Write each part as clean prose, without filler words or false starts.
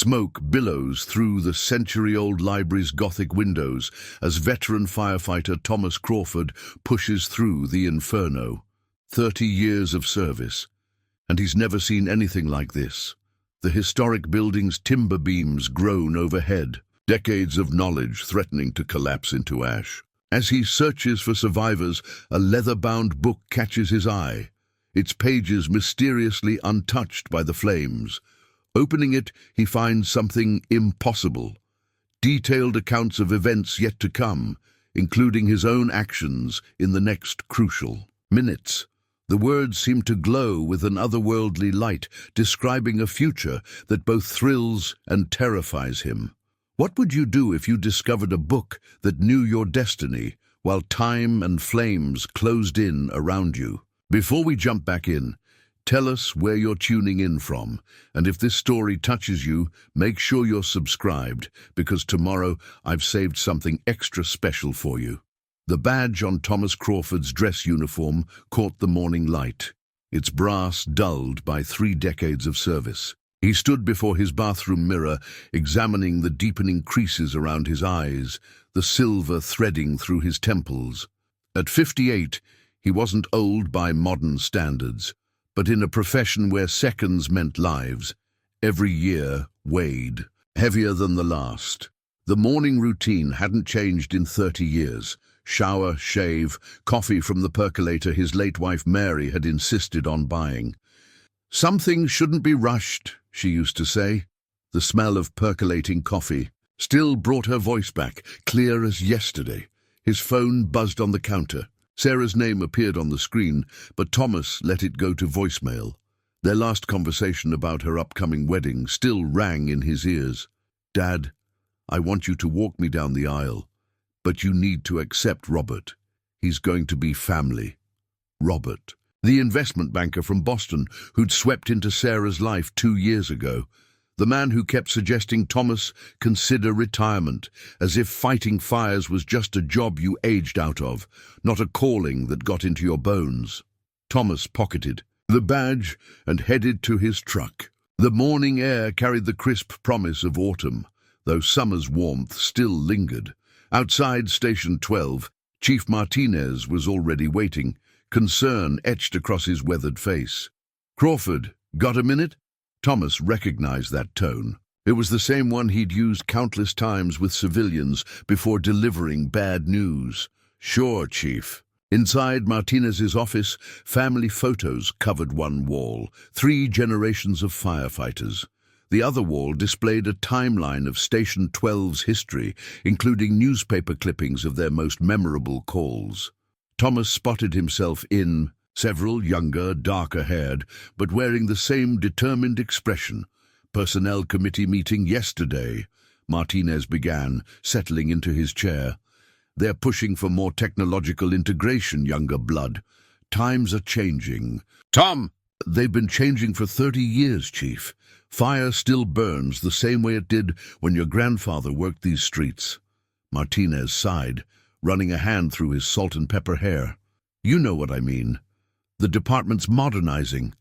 Smoke billows through the century-old library's Gothic windows as veteran firefighter Thomas Crawford pushes through the inferno. 30 years of service, and he's never seen anything like this. The historic building's timber beams groan overhead, decades of knowledge threatening to collapse into ash. As he searches for survivors, a leather-bound book catches his eye, its pages mysteriously untouched by the flames. Opening it, he finds something impossible. Detailed accounts of events yet to come, including his own actions in the next crucial minutes. The words seem to glow with an otherworldly light, describing a future that both thrills and terrifies him. What would you do if you discovered a book that knew your destiny, while time and flames closed in around you? Before we jump back in, tell us where you're tuning in from, and if this story touches you, make sure you're subscribed, because tomorrow I've saved something extra special for you. The badge on Thomas Crawford's dress uniform caught the morning light, its brass dulled by 3 decades of service. He stood before his bathroom mirror, examining the deepening creases around his eyes, the silver threading through his temples. At 58, he wasn't old by modern standards, but in a profession where seconds meant lives, every year weighed, heavier than the last. The morning routine hadn't changed in 30 years. Shower, shave, coffee from the percolator his late wife Mary had insisted on buying. "Some things shouldn't be rushed," she used to say. The smell of percolating coffee still brought her voice back, clear as yesterday. His phone buzzed on the counter. Sarah's name appeared on the screen, but Thomas let it go to voicemail. Their last conversation about her upcoming wedding still rang in his ears. "Dad, I want you to walk me down the aisle, but you need to accept Robert. He's going to be family." Robert, the investment banker from Boston who'd swept into Sarah's life 2 years ago. The man who kept suggesting Thomas consider retirement, as if fighting fires was just a job you aged out of, not a calling that got into your bones. Thomas pocketed the badge and headed to his truck. The morning air carried the crisp promise of autumn, though summer's warmth still lingered. Outside Station 12, Chief Martinez was already waiting, concern etched across his weathered face. "Crawford, got a minute?" Thomas recognized that tone. It was the same one he'd used countless times with civilians before delivering bad news. "Sure, Chief." Inside Martinez's office, family photos covered one wall, 3 generations of firefighters. The other wall displayed a timeline of Station 12's history, including newspaper clippings of their most memorable calls. Thomas spotted himself in several, younger, darker-haired, but wearing the same determined expression. "Personnel committee meeting yesterday," Martinez began, settling into his chair. "They're pushing for more technological integration, younger blood. Times are changing." "Tom!" "They've been changing for 30 years, Chief. Fire still burns the same way it did when your grandfather worked these streets." Martinez sighed, running a hand through his salt and pepper hair. "You know what I mean. The department's modernizing.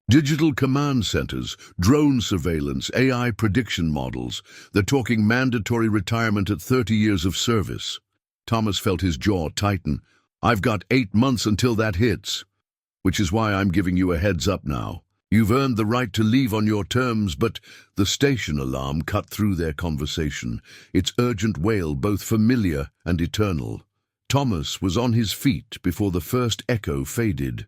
Digital command centers, drone surveillance, AI prediction models. They're talking mandatory retirement at 30 years of service." Thomas felt his jaw tighten. "I've got 8 months until that hits, which is why I'm giving you a heads up now. You've earned the right to leave on your terms, but..." The station alarm cut through their conversation, its urgent wail both familiar and eternal. Thomas was on his feet before the first echo faded.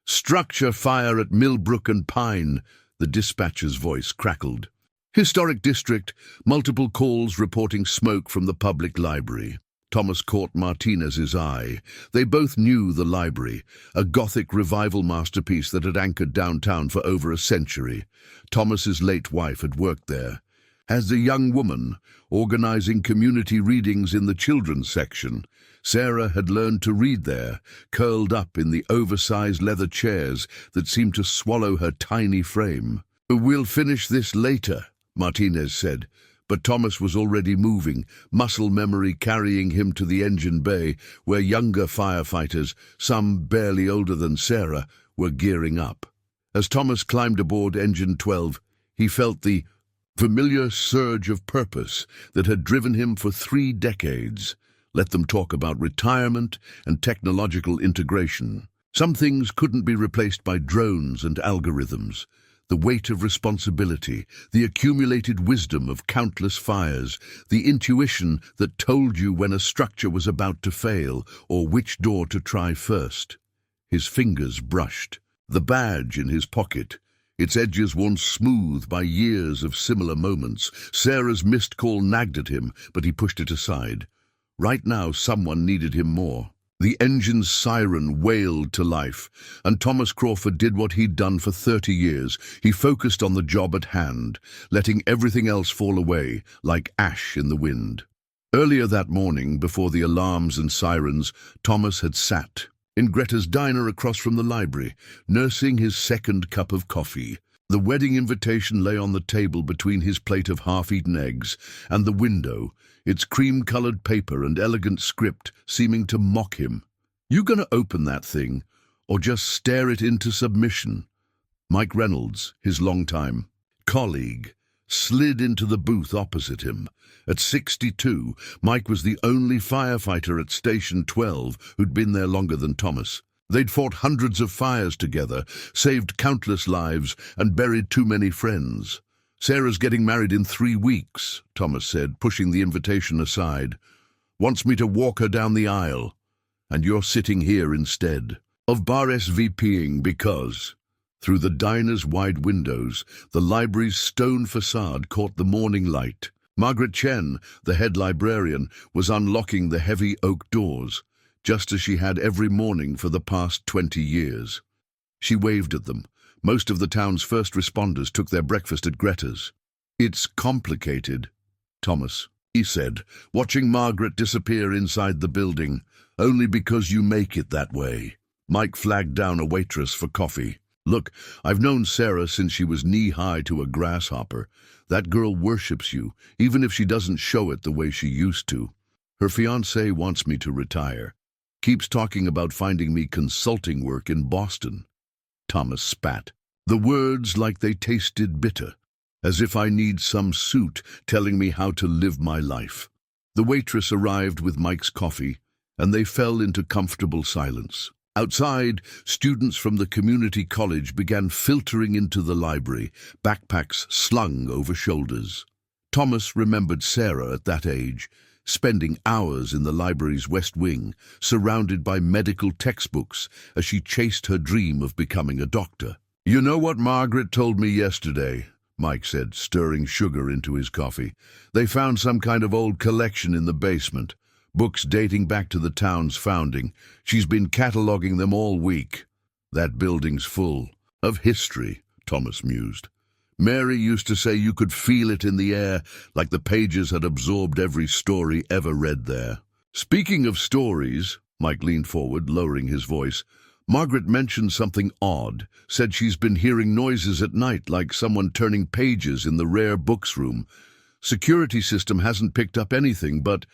"Structure fire at Millbrook and Pine," the dispatcher's voice crackled. "Historic district, multiple calls reporting smoke from the public library." Thomas caught Martinez's eye. They both knew the library, a Gothic revival masterpiece that had anchored downtown for over a century. Thomas's late wife had worked there. As a young woman, organizing community readings in the children's section, Sarah had learned to read there, curled up in the oversized leather chairs that seemed to swallow her tiny frame. "We'll finish this later," Martinez said. But Thomas was already moving, muscle memory carrying him to the engine bay, where younger firefighters, some barely older than Sarah, were gearing up. As Thomas climbed aboard Engine 12, he felt the familiar surge of purpose that had driven him for 3 decades. Let them talk about retirement and technological integration. Some things couldn't be replaced by drones and algorithms. The weight of responsibility, the accumulated wisdom of countless fires, the intuition that told you when a structure was about to fail or which door to try first. His fingers brushed. The badge in his pocket, its edges worn smooth by years of similar moments. Sarah's missed call nagged at him, but he pushed it aside. Right now, someone needed him more. The engine's siren wailed to life, and Thomas Crawford did what he'd done for 30 years. He focused on the job at hand, letting everything else fall away like ash in the wind. Earlier that morning, before the alarms and sirens, Thomas had sat in Greta's diner across from the library, nursing his second cup of coffee. The wedding invitation lay on the table between his plate of half-eaten eggs and the window, its cream-colored paper and elegant script seeming to mock him. You gonna open that thing, or just stare it into submission? Mike Reynolds, his longtime colleague, slid into the booth opposite him. At 62, Mike was the only firefighter at Station 12 who'd been there longer than Thomas. They'd fought hundreds of fires together, saved countless lives, and buried too many friends. Sarah's getting married in 3 weeks, Thomas said, pushing the invitation aside. Wants me to walk her down the aisle. And you're sitting here instead. Of RSVPing because, through the diner's wide windows, the library's stone facade caught the morning light. Margaret Chen, the head librarian, was unlocking the heavy oak doors, just as she had every morning for the past 20 years. She waved at them. Most of the town's first responders took their breakfast at Greta's. It's complicated, Thomas, he said, watching Margaret disappear inside the building. Only because you make it that way. Mike flagged down a waitress for coffee. Look, I've known Sarah since she was knee-high to a grasshopper. That girl worships you, even if she doesn't show it the way she used to. Her fiancé wants me to retire. Keeps talking about finding me consulting work in Boston. Thomas spat. The words like they tasted bitter, as if I need some suit telling me how to live my life. The waitress arrived with Mike's coffee, and they fell into comfortable silence. Outside, students from the community college began filtering into the library, backpacks slung over shoulders. Thomas remembered Sarah at that age, spending hours in the library's west wing, surrounded by medical textbooks as she chased her dream of becoming a doctor. You know what Margaret told me yesterday, Mike said, stirring sugar into his coffee. They found some kind of old collection in the basement. Books dating back to the town's founding. She's been cataloging them all week. That building's full of history, Thomas mused. Mary used to say you could feel it in the air, like the pages had absorbed every story ever read there. Speaking of stories, Mike leaned forward, lowering his voice, Margaret mentioned something odd, said she's been hearing noises at night like someone turning pages in the rare books room. Security system hasn't picked up anything, but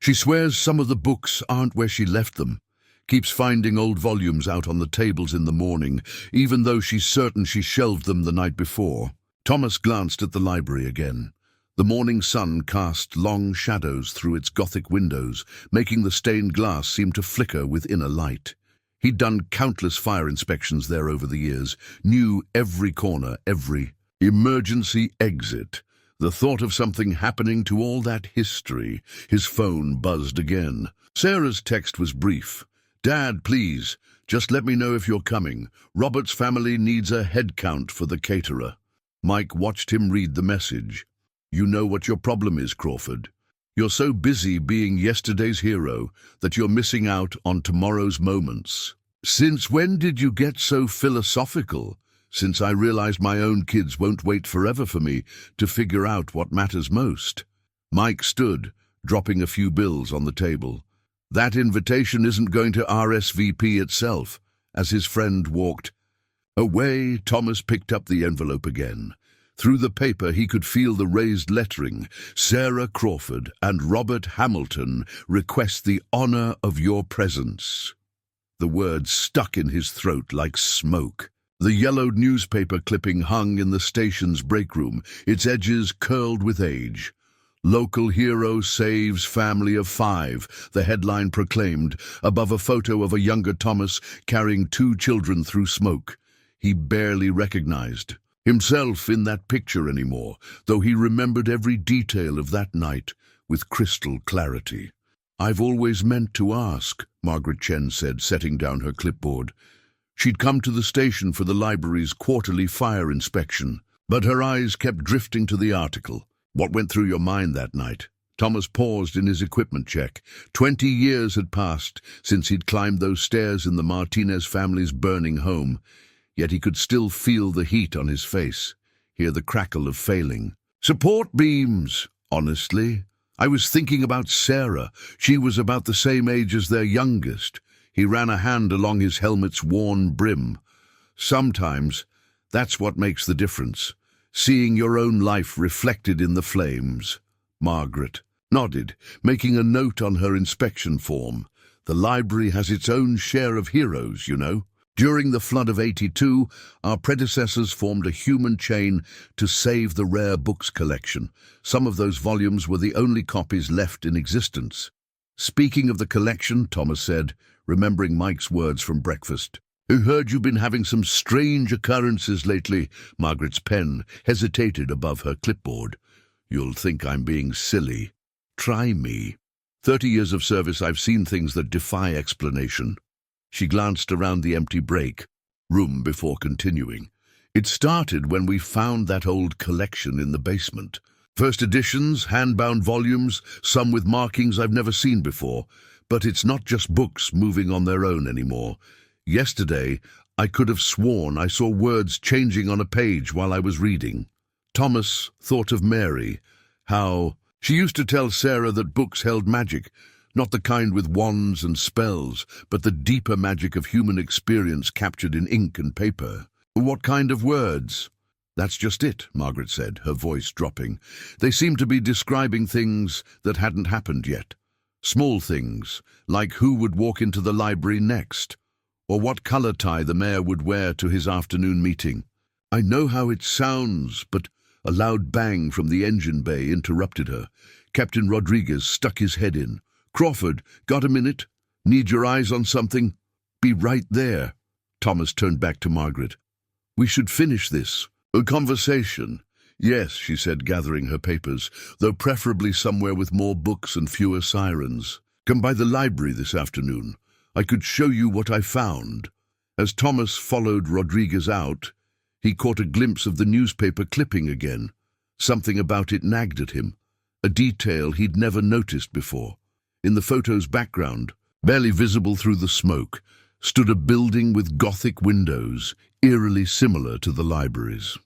she swears some of the books aren't where she left them. Keeps finding old volumes out on the tables in the morning, even though she's certain she shelved them the night before. Thomas glanced at the library again. The morning sun cast long shadows through its gothic windows, making the stained glass seem to flicker with inner light. He'd done countless fire inspections there over the years, knew every corner, every emergency exit. The thought of something happening to all that history. His phone buzzed again. Sarah's text was brief. Dad, please, just let me know if you're coming. Robert's family needs a head count for the caterer. Mike watched him read the message. You know what your problem is, Crawford. You're so busy being yesterday's hero that you're missing out on tomorrow's moments. Since when did you get so philosophical? Since I realized my own kids won't wait forever for me to figure out what matters most. Mike stood, dropping a few bills on the table. That invitation isn't going to RSVP itself. As his friend walked away, Thomas picked up the envelope again. Through the paper he could feel the raised lettering. Sarah Crawford and Robert Hamilton request the honor of your presence. The words stuck in his throat like smoke. The yellowed newspaper clipping hung in the station's break room, its edges curled with age. "Local hero saves family of 5, the headline proclaimed, above a photo of a younger Thomas carrying 2 children through smoke. He barely recognized himself in that picture anymore, though he remembered every detail of that night with crystal clarity. "I've always meant to ask," Margaret Chen said, setting down her clipboard. She'd come to the station for the library's quarterly fire inspection, but her eyes kept drifting to the article. "What went through your mind that night?" Thomas paused in his equipment check. 20 years had passed since he'd climbed those stairs in the Martinez family's burning home, yet he could still feel the heat on his face, hear the crackle of failing. "Support beams, honestly. I was thinking about Sarah. She was about the same age as their youngest." He ran a hand along his helmet's worn brim. "Sometimes that's what makes the difference. Seeing your own life reflected in the flames." Margaret nodded, making a note on her inspection form. "The library has its own share of heroes, you know. During the flood of '82, our predecessors formed a human chain to save the rare books collection. Some of those volumes were the only copies left in existence." "Speaking of the collection," Thomas said, remembering Mike's words from breakfast. "I heard you've been having some strange occurrences lately." Margaret's pen hesitated above her clipboard. "You'll think I'm being silly. Try me. 30 years of service, I've seen things that defy explanation." She glanced around the empty break room before continuing. "It started when we found that old collection in the basement. First editions, hand-bound volumes, some with markings I've never seen before. But it's not just books moving on their own anymore. Yesterday, I could have sworn I saw words changing on a page while I was reading." Thomas thought of Mary, how she used to tell Sarah that books held magic, not the kind with wands and spells, but the deeper magic of human experience captured in ink and paper. "What kind of words?" "That's just it," Margaret said, her voice dropping. "They seem to be describing things that hadn't happened yet. Small things, like who would walk into the library next, or what color tie the mayor would wear to his afternoon meeting." "I know how it sounds, but..." A loud bang from the engine bay interrupted her. Captain Rodriguez stuck his head in. "Crawford, got a minute? Need your eyes on something?" "Be right there." Thomas turned back to Margaret. "We should finish this. A conversation." "Yes," she said, gathering her papers, "though preferably somewhere with more books and fewer sirens. Come by the library this afternoon. I could show you what I found." As Thomas followed Rodriguez out, he caught a glimpse of the newspaper clipping again. Something about it nagged at him, a detail he'd never noticed before. In the photo's background, barely visible through the smoke, stood a building with Gothic windows, eerily similar to the library's.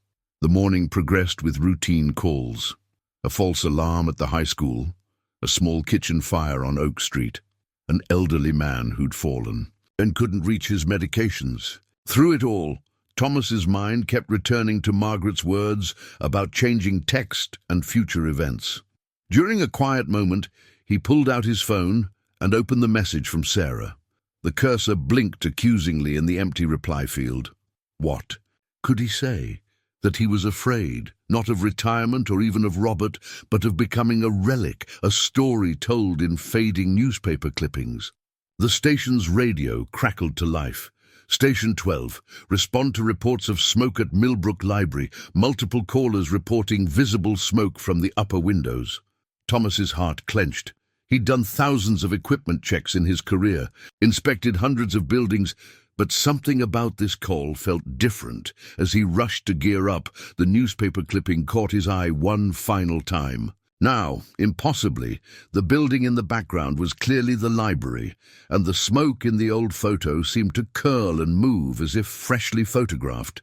The morning progressed with routine calls. A false alarm at the high school, a small kitchen fire on Oak Street, an elderly man who'd fallen and couldn't reach his medications. Through it all, Thomas's mind kept returning to Margaret's words about changing text and future events. During a quiet moment, he pulled out his phone and opened the message from Sarah. The cursor blinked accusingly in the empty reply field. What could he say? That he was afraid, not of retirement or even of Robert, but of becoming a relic, a story told in fading newspaper clippings. The station's radio crackled to life. "Station 12, respond to reports of smoke at Millbrook Library. Multiple callers reporting visible smoke from the upper windows." Thomas's heart clenched. He'd done thousands of equipment checks in his career, inspected hundreds of buildings, but something about this call felt different. As he rushed to gear up, the newspaper clipping caught his eye one final time. Now, impossibly, the building in the background was clearly the library, and the smoke in the old photo seemed to curl and move as if freshly photographed.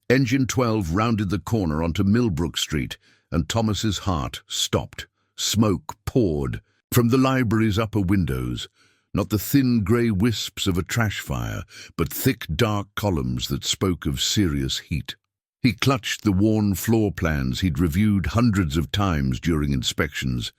Engine 12 rounded the corner onto Millbrook Street, and Thomas's heart stopped. Smoke poured from the library's upper windows, not the thin grey wisps of a trash fire, but thick dark columns that spoke of serious heat. He clutched the worn floor plans he'd reviewed hundreds of times during inspections,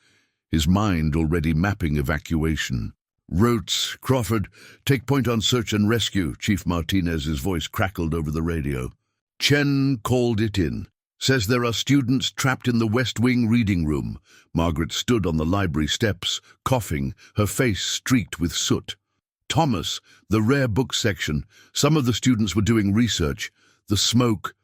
his mind already mapping evacuation. Rotes, Crawford, take point on search and rescue, Chief Martinez's voice crackled over the radio. Chen called it in. Says there are students trapped in the West Wing reading room. Margaret stood on the library steps, coughing, her face streaked with soot. Thomas, the rare book section. Some of the students were doing research. The smoke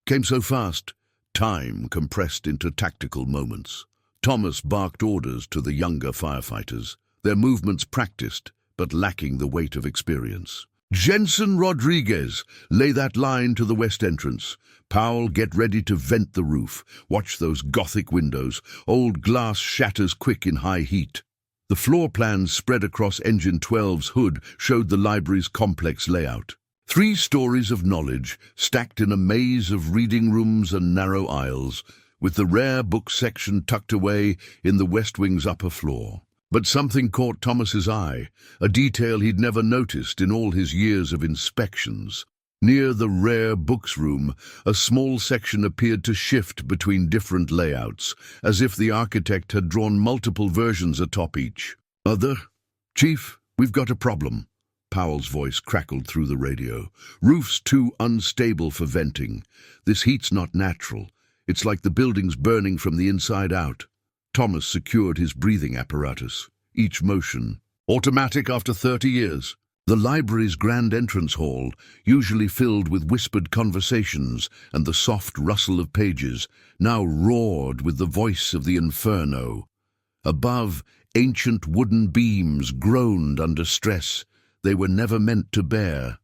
came so fast. Time compressed into tactical moments. Thomas barked orders to the younger firefighters, their movements practiced, but lacking the weight of experience. Jensen Rodriguez, lay that line to the west entrance. Powell, get ready to vent the roof. Watch those gothic windows. Old glass shatters quick in high heat. The floor plans spread across Engine 12's hood showed the library's complex layout. 3 stories of knowledge, stacked in a maze of reading rooms and narrow aisles, with the rare book section tucked away in the West Wing's upper floor. But something caught Thomas's eye, a detail he'd never noticed in all his years of inspections. Near the rare books room, a small section appeared to shift between different layouts, as if the architect had drawn multiple versions atop each. Other? Chief, we've got a problem. Powell's voice crackled through the radio. Roof's too unstable for venting. This heat's not natural. It's like the building's burning from the inside out. Thomas secured his breathing apparatus, each motion automatic after 30 years. The library's grand entrance hall, usually filled with whispered conversations and the soft rustle of pages, now roared with the voice of the inferno. Above, ancient wooden beams groaned under stress they were never meant to bear.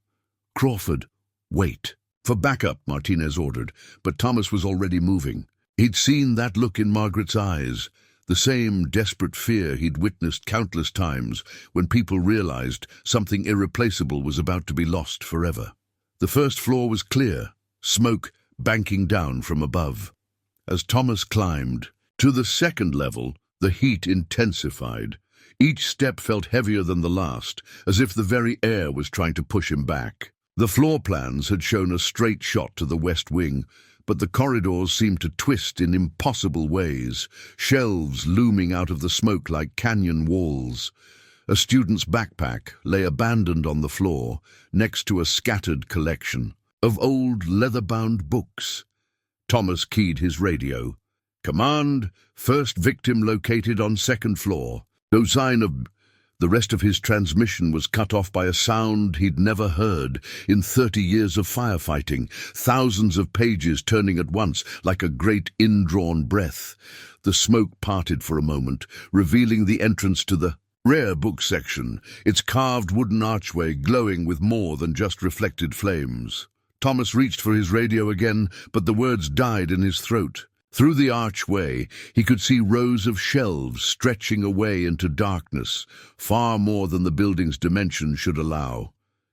Crawford, wait. For backup, Martinez ordered, but Thomas was already moving. He'd seen that look in Margaret's eyes, the same desperate fear he'd witnessed countless times when people realized something irreplaceable was about to be lost forever. The first floor was clear, smoke banking down from above. As Thomas climbed to the second level, the heat intensified. Each step felt heavier than the last, as if the very air was trying to push him back. The floor plans had shown a straight shot to the West Wing, but the corridors seemed to twist in impossible ways, shelves looming out of the smoke like canyon walls. A student's backpack lay abandoned on the floor, next to a scattered collection of old leather-bound books. Thomas keyed his radio. Command, first victim located on second floor. No sign of... The rest of his transmission was cut off by a sound he'd never heard in 30 years of firefighting, thousands of pages turning at once like a great indrawn breath. The smoke parted for a moment, revealing the entrance to the rare book section, its carved wooden archway glowing with more than just reflected flames. Thomas reached for his radio again, but the words died in his throat. Through the archway, he could see rows of shelves stretching away into darkness, far more than the building's dimensions should allow.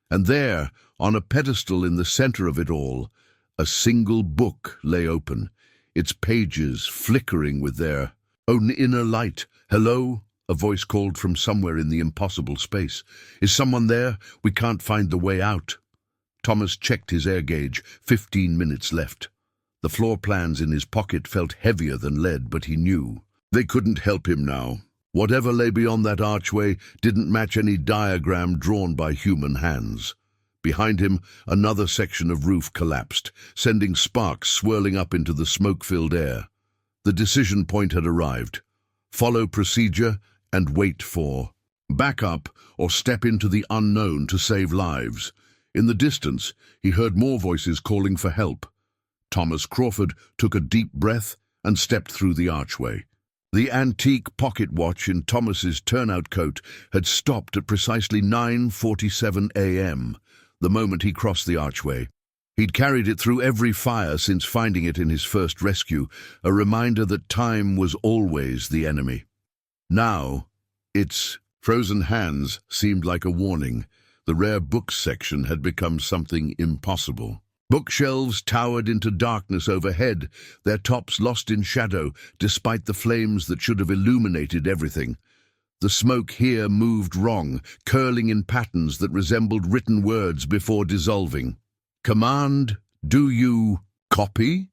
And there, on a pedestal in the center of it all, a single book lay open, its pages flickering with their own inner light. Hello? A voice called from somewhere in the impossible space. Is someone there? We can't find the way out. Thomas checked his air gauge. 15 minutes left. The floor plans in his pocket felt heavier than lead, but he knew they couldn't help him now. Whatever lay beyond that archway didn't match any diagram drawn by human hands. Behind him, another section of roof collapsed, sending sparks swirling up into the smoke-filled air. The decision point had arrived. Follow procedure and wait for backup or step into the unknown to save lives. In the distance, he heard more voices calling for help. Thomas Crawford took a deep breath and stepped through the archway. The antique pocket watch in Thomas's turnout coat had stopped at precisely 9:47 a.m., the moment he crossed the archway. He'd carried it through every fire since finding it in his first rescue, a reminder that time was always the enemy. Now, its frozen hands seemed like a warning. The rare books section had become something impossible. Bookshelves towered into darkness overhead, their tops lost in shadow, despite the flames that should have illuminated everything. The smoke here moved wrong, curling in patterns that resembled written words before dissolving. Command, do you copy?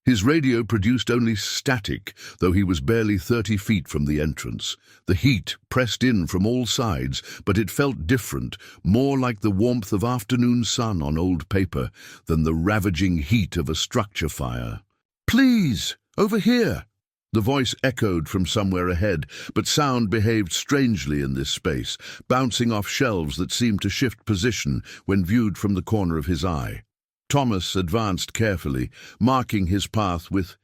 His radio produced only static, though he was barely 30 feet from the entrance. The heat pressed in from all sides, but it felt different, more like the warmth of afternoon sun on old paper than the ravaging heat of a structure fire. "Please, over here!" The voice echoed from somewhere ahead, but sound behaved strangely in this space, bouncing off shelves that seemed to shift position when viewed from the corner of his eye. Thomas advanced carefully, marking his path with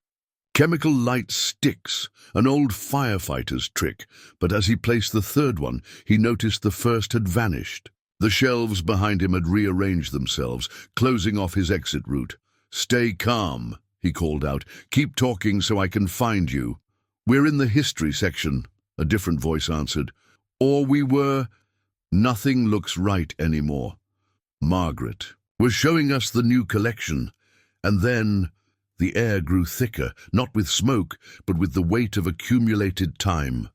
chemical light sticks, an old firefighter's trick, but as he placed the third one, he noticed the first had vanished. The shelves behind him had rearranged themselves, closing off his exit route. "Stay calm," he called out. "Keep talking so I can find you." "We're in the history section," a different voice answered. "Or we were." "Nothing looks right anymore. Margaret was showing us the new collection, and then the air grew thicker, not with smoke, but with the weight of accumulated time.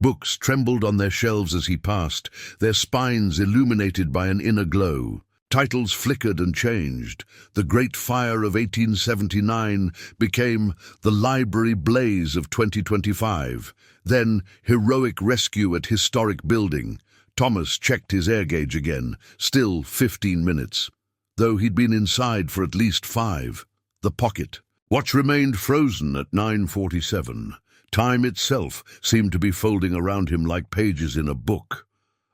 Books trembled on their shelves as he passed, their spines illuminated by an inner glow. Titles flickered and changed. The Great Fire of 1879 became The Library Blaze of 2025. Then Heroic Rescue at Historic Building. Thomas checked his air gauge again. Still 15 minutes. Though he'd been inside for at least 5. The pocket. Watch remained frozen at 9:47. Time itself seemed to be folding around him like pages in a book.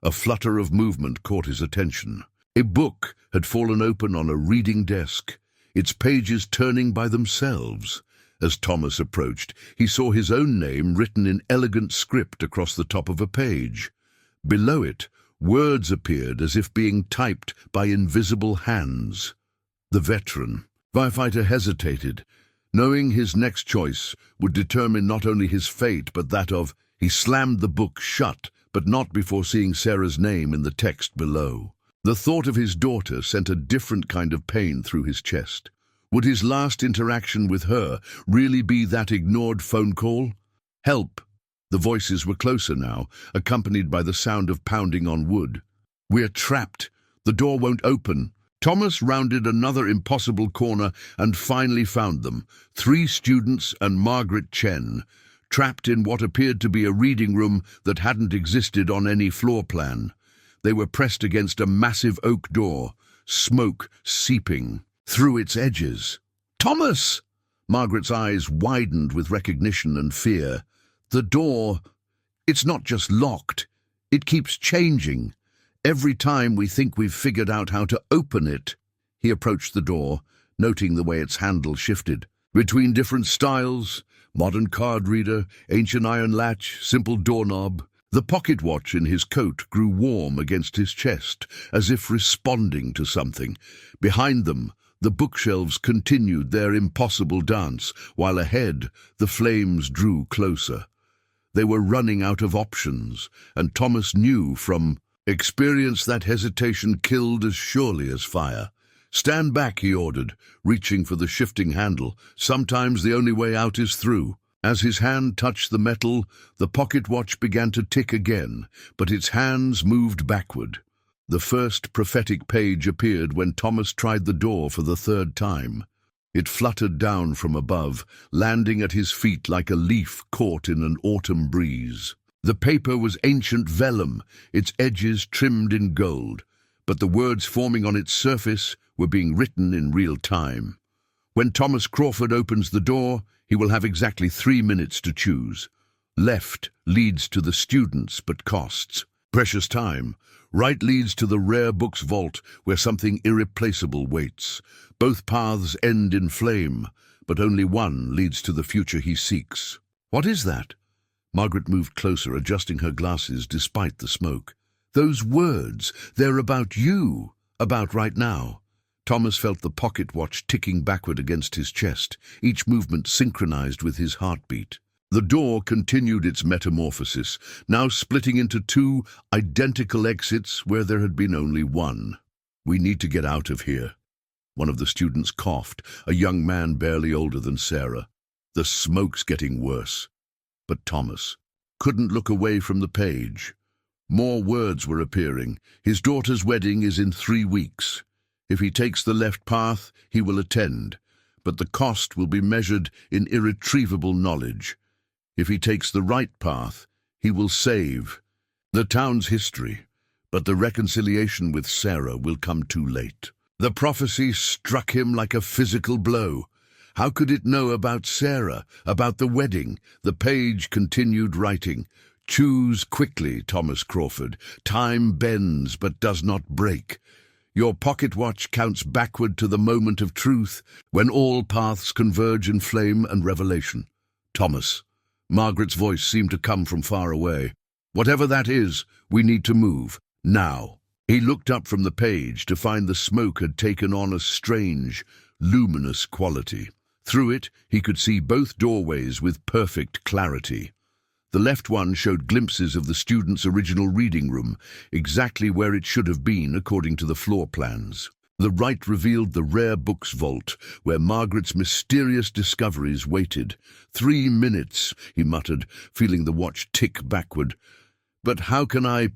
A flutter of movement caught his attention. A book had fallen open on a reading desk, its pages turning by themselves. As Thomas approached, he saw his own name written in elegant script across the top of a page. Below it, words appeared as if being typed by invisible hands. The veteran. Firefighter hesitated, knowing his next choice would determine not only his fate but that of. He slammed the book shut, but not before seeing Sarah's name in the text below. The thought of his daughter sent a different kind of pain through his chest. Would his last interaction with her really be that ignored phone call? "Help!" The voices were closer now, accompanied by the sound of pounding on wood. "We're trapped. The door won't open." Thomas rounded another impossible corner and finally found them, 3 students and Margaret Chen, trapped in what appeared to be a reading room that hadn't existed on any floor plan. They were pressed against a massive oak door, smoke seeping through its edges. "Thomas!" Margaret's eyes widened with recognition and fear. "The door, it's not just locked, it keeps changing. Every time we think we've figured out how to open it." He approached the door, noting the way its handle shifted. Between different styles, modern card reader, ancient iron latch, simple doorknob, the pocket watch in his coat grew warm against his chest, as if responding to something. Behind them, the bookshelves continued their impossible dance, while ahead, the flames drew closer. They were running out of options, and Thomas knew from experience that hesitation killed as surely as fire. "Stand back," he ordered, reaching for the shifting handle. Sometimes the only way out is through. As his hand touched the metal, the pocket watch began to tick again, but its hands moved backward. The first prophetic page appeared when Thomas tried the door for the 3rd time. It fluttered down from above, landing at his feet like a leaf caught in an autumn breeze. The paper was ancient vellum, its edges trimmed in gold, but the words forming on its surface were being written in real time. When Thomas Crawford opens the door, he will have exactly 3 minutes to choose. Left leads to the students, but costs precious time. Right leads to the rare books vault, where something irreplaceable waits. Both paths end in flame, but only one leads to the future he seeks. "What is that?" Margaret moved closer, adjusting her glasses despite the smoke. "Those words, they're about you, about right now." Thomas felt the pocket watch ticking backward against his chest, each movement synchronized with his heartbeat. The door continued its metamorphosis, now splitting into 2 identical exits where there had been only one. "We need to get out of here." One of the students coughed, a young man barely older than Sarah. "The smoke's getting worse." But Thomas couldn't look away from the page. More words were appearing. His daughter's wedding is in 3 weeks. If he takes the left path, he will attend. but the cost will be measured in irretrievable knowledge. If he takes the right path, he will save the town's history, but the reconciliation with Sarah will come too late. The prophecy struck him like a physical blow. How could it know about Sarah, about the wedding? The page continued writing. Choose quickly, Thomas Crawford. Time bends but does not break. Your pocket watch counts backward to the moment of truth, when all paths converge in flame and revelation. Thomas. Margaret's voice seemed to come from far away. Whatever that is, we need to move. Now. He looked up from the page to find the smoke had taken on a strange, luminous quality. Through it, he could see both doorways with perfect clarity. The left one showed glimpses of the students' original reading room, exactly where it should have been according to the floor plans. The right revealed the rare books vault, where Margaret's mysterious discoveries waited. 3 minutes, he muttered, feeling the watch tick backward. But how can I...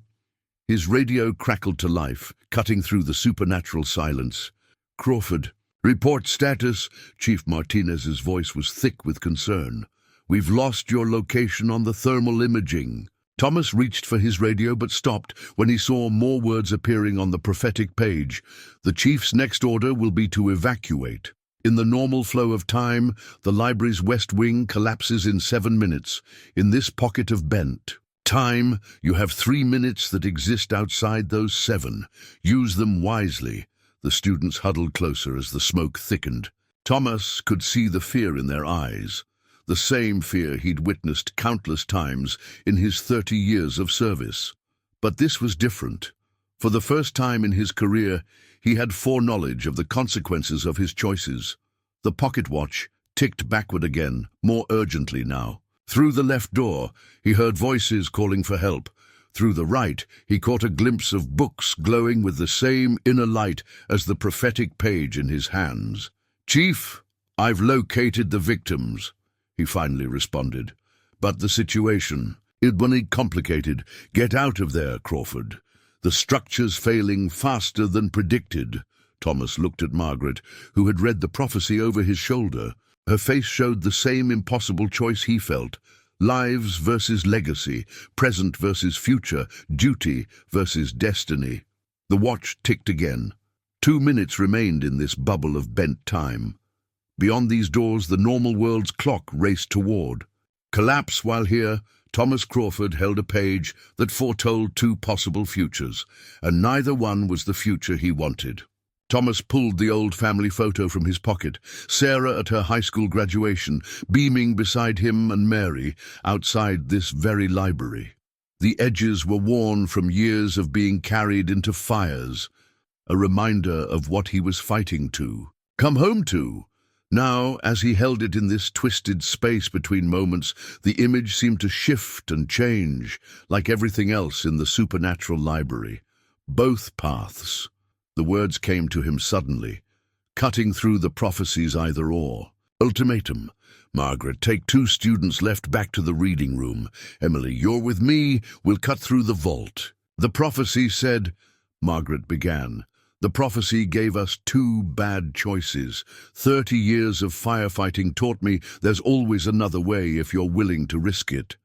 His radio crackled to life, cutting through the supernatural silence. Crawford. Report status. Chief Martinez's voice was thick with concern. We've lost your location on the thermal imaging. Thomas reached for his radio but stopped when he saw more words appearing on the prophetic page. The chief's next order will be to evacuate. In the normal flow of time, the library's west wing collapses in 7 minutes. In this pocket of bent time, you have 3 minutes that exist outside those 7. Use them wisely. The students huddled closer as the smoke thickened. Thomas could see the fear in their eyes, the same fear he'd witnessed countless times in his 30 years of service. But this was different. For the first time in his career, he had foreknowledge of the consequences of his choices. The pocket watch ticked backward again, more urgently now. Through the left door, he heard voices calling for help. Through the right, he caught a glimpse of books glowing with the same inner light as the prophetic page in his hands. Chief, I've located the victims, he finally responded. But the situation, it was complicated. Get out of there, Crawford. The structure's failing faster than predicted. Thomas looked at Margaret, who had read the prophecy over his shoulder. Her face showed the same impossible choice he felt. Lives versus legacy, present versus future, duty versus destiny. The watch ticked again. 2 minutes remained in this bubble of bent time. Beyond these doors, the normal world's clock raced toward. Collapse while here, Thomas Crawford held a page that foretold 2 possible futures, and neither one was the future he wanted. Thomas pulled the old family photo from his pocket, Sarah at her high school graduation, beaming beside him and Mary outside this very library. The edges were worn from years of being carried into fires, a reminder of what he was fighting to, come home to. Now, as he held it in this twisted space between moments, the image seemed to shift and change, like everything else in the supernatural library. Both paths. The words came to him suddenly, cutting through the prophecy's either-or. Ultimatum. Margaret, take 2 students left back to the reading room. Emily, you're with me. We'll cut through the vault. The prophecy said... Margaret began. The prophecy gave us 2 bad choices. 30 years of firefighting taught me there's always another way if you're willing to risk it.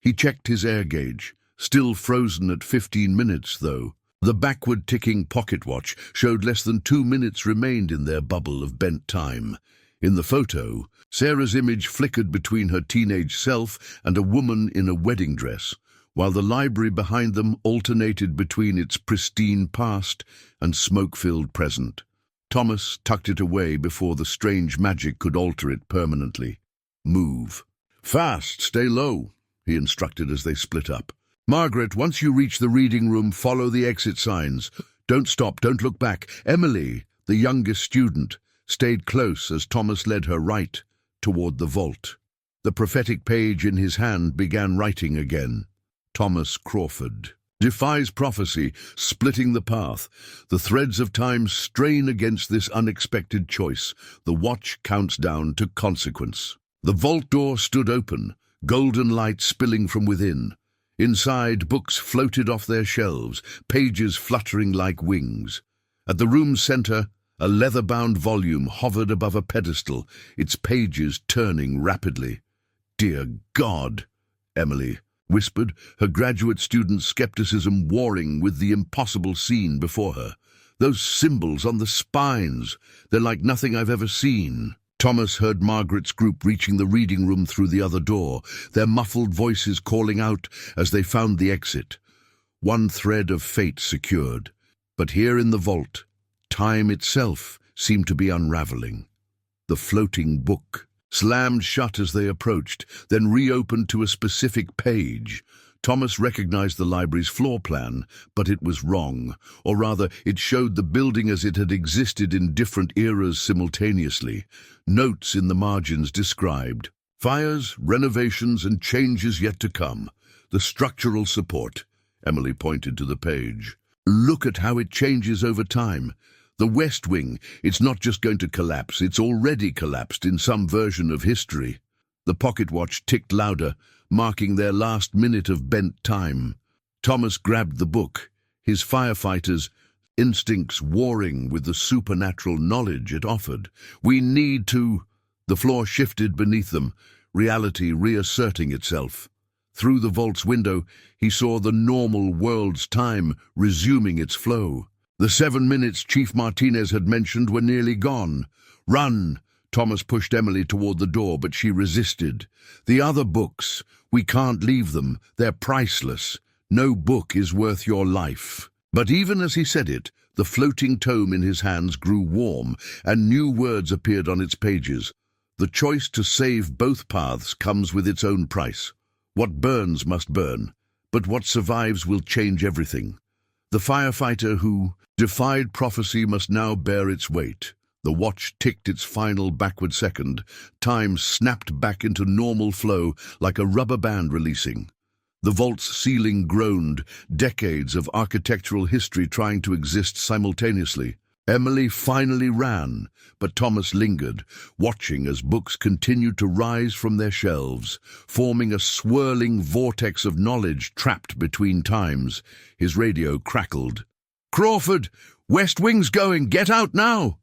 He checked his air gauge, still frozen at 15 minutes, though. The backward-ticking pocket watch showed less than 2 minutes remained in their bubble of bent time. In the photo, Sarah's image flickered between her teenage self and a woman in a wedding dress, while the library behind them alternated between its pristine past and smoke-filled present. Thomas tucked it away before the strange magic could alter it permanently. Move. Fast, stay low, he instructed as they split up. Margaret, once you reach the reading room, follow the exit signs. Don't stop, don't look back. Emily, the youngest student, stayed close as Thomas led her right toward the vault. The prophetic page in his hand began writing again. Thomas Crawford. Defies prophecy, splitting the path. The threads of time strain against this unexpected choice. The watch counts down to consequence. The vault door stood open, golden light spilling from within. Inside, books floated off their shelves, pages fluttering like wings. At the room's center, A leather-bound volume hovered above a pedestal, its pages turning rapidly. "Dear God," Emily whispered, her graduate student skepticism warring with the impossible scene before her. "Those symbols on the spines, they're like nothing I've ever seen." Thomas heard Margaret's group reaching the reading room through the other door, their muffled voices calling out as they found the exit. One thread of fate secured. But here in the vault, time itself seemed to be unraveling. The floating book slammed shut as they approached, then reopened to a specific page. Thomas recognized the library's floor plan, but it was wrong, or rather, it showed the building as it had existed in different eras simultaneously. Notes in the margins described fires, renovations, and changes yet to come. The structural support. Emily pointed to the page. "Look at how it changes over time. The West Wing, it's not just going to collapse, it's already collapsed in some version of history." The pocket watch ticked louder, marking their last minute of bent time. Thomas grabbed the book, his firefighter's instincts warring with the supernatural knowledge it offered. "We need to—" The floor shifted beneath them, reality reasserting itself. Through the vault's window, he saw the normal world's time resuming its flow. The 7 minutes Chief Martinez had mentioned were nearly gone. "Run!" Thomas pushed Emily toward the door, but she resisted. "The other books, we can't leave them. They're priceless. No book is worth your life." But even as he said it, the floating tome in his hands grew warm, and new words appeared on its pages. "The choice to save both paths comes with its own price. What burns must burn, but what survives will change everything. The firefighter who defied prophecy must now bear its weight." The watch ticked its final backward second. Time snapped back into normal flow like a rubber band releasing. The vault's ceiling groaned, decades of architectural history trying to exist simultaneously. Emily finally ran, but Thomas lingered, watching as books continued to rise from their shelves, forming a swirling vortex of knowledge trapped between times. His radio crackled. "Crawford! West Wing's going! Get out now!"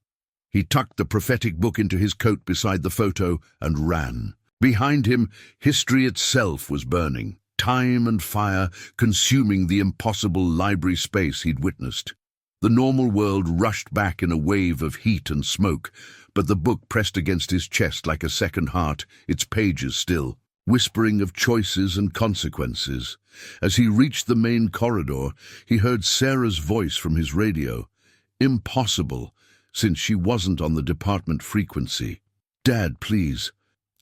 He tucked the prophetic book into his coat beside the photo and ran. Behind him, history itself was burning, time and fire consuming the impossible library space he'd witnessed. The normal world rushed back in a wave of heat and smoke, but the book pressed against his chest like a second heart, its pages still, whispering of choices and consequences. As he reached the main corridor, he heard Sarah's voice from his radio. Impossible, since she wasn't on the department frequency. "Dad, please.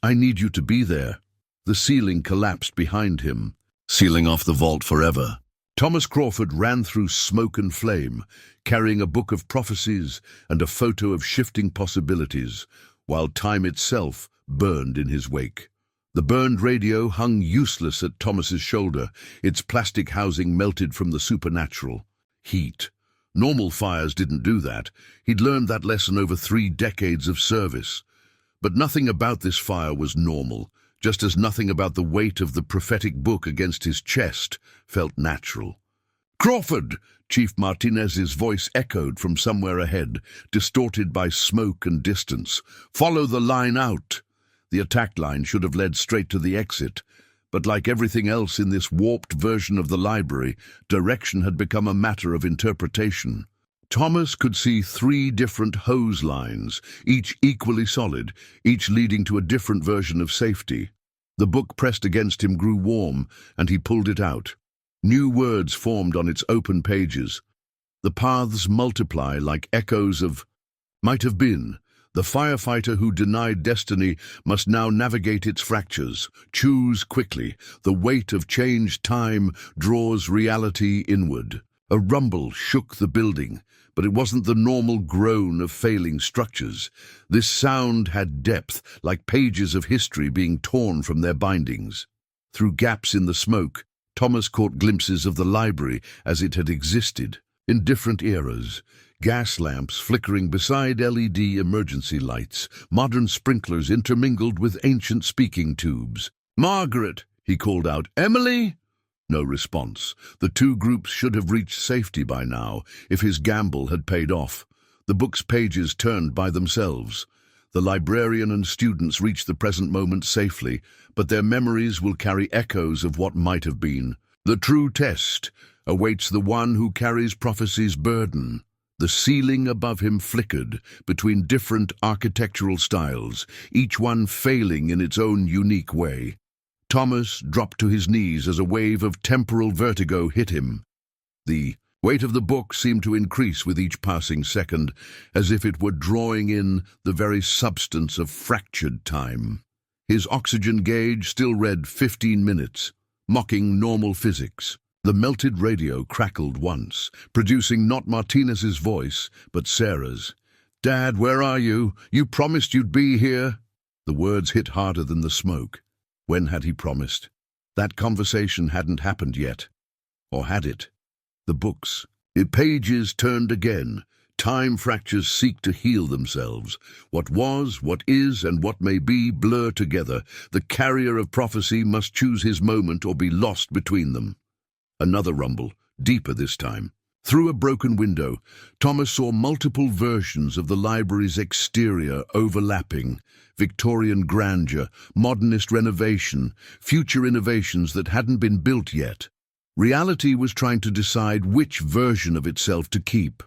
I need you to be there." The ceiling collapsed behind him, sealing off the vault forever. Thomas Crawford ran through smoke and flame, carrying a book of prophecies and a photo of shifting possibilities, while time itself burned in his wake. The burned radio hung useless at Thomas's shoulder, its plastic housing melted from the supernatural. Heat. Normal fires didn't do that. He'd learned that lesson over 3 decades of service. But nothing about this fire was normal, just as nothing about the weight of the prophetic book against his chest felt natural. "Crawford!" Chief Martinez's voice echoed from somewhere ahead, distorted by smoke and distance. "Follow the line out." The attack line should have led straight to the exit, but like everything else in this warped version of the library, direction had become a matter of interpretation. Thomas could see 3 different hose lines, each equally solid, each leading to a different version of safety. The book pressed against him grew warm, and he pulled it out. New words formed on its open pages. The paths multiply like echoes of might have been. The firefighter who denied destiny must now navigate its fractures. Choose quickly. The weight of changed time draws reality inward. A rumble shook the building, but it wasn't the normal groan of failing structures. This sound had depth, like pages of history being torn from their bindings. Through gaps in the smoke, Thomas caught glimpses of the library as it had existed, in different eras. Gas lamps flickering beside LED emergency lights, modern sprinklers intermingled with ancient speaking tubes. "Margaret!" he called out. "Emily!" No response. The 2 groups should have reached safety by now, if his gamble had paid off. The book's pages turned by themselves. The librarian and students reach the present moment safely, but their memories will carry echoes of what might have been. The true test awaits the one who carries prophecy's burden. The ceiling above him flickered between different architectural styles, each one failing in its own unique way. Thomas dropped to his knees as a wave of temporal vertigo hit him. The weight of the book seemed to increase with each passing second, as if it were drawing in the very substance of fractured time. His oxygen gauge still read 15 minutes, mocking normal physics. The melted radio crackled once, producing not Martinez's voice, but Sarah's. "Dad, where are you? You promised you'd be here." The words hit harder than the smoke. When had he promised? That conversation hadn't happened yet. Or had it? The books. The pages turned again. Time fractures seek to heal themselves. What was, what is, and what may be blur together. The carrier of prophecy must choose his moment or be lost between them. Another rumble, deeper this time. Through a broken window, Thomas saw multiple versions of the library's exterior overlapping. Victorian grandeur, modernist renovation, future innovations that hadn't been built yet. Reality was trying to decide which version of itself to keep.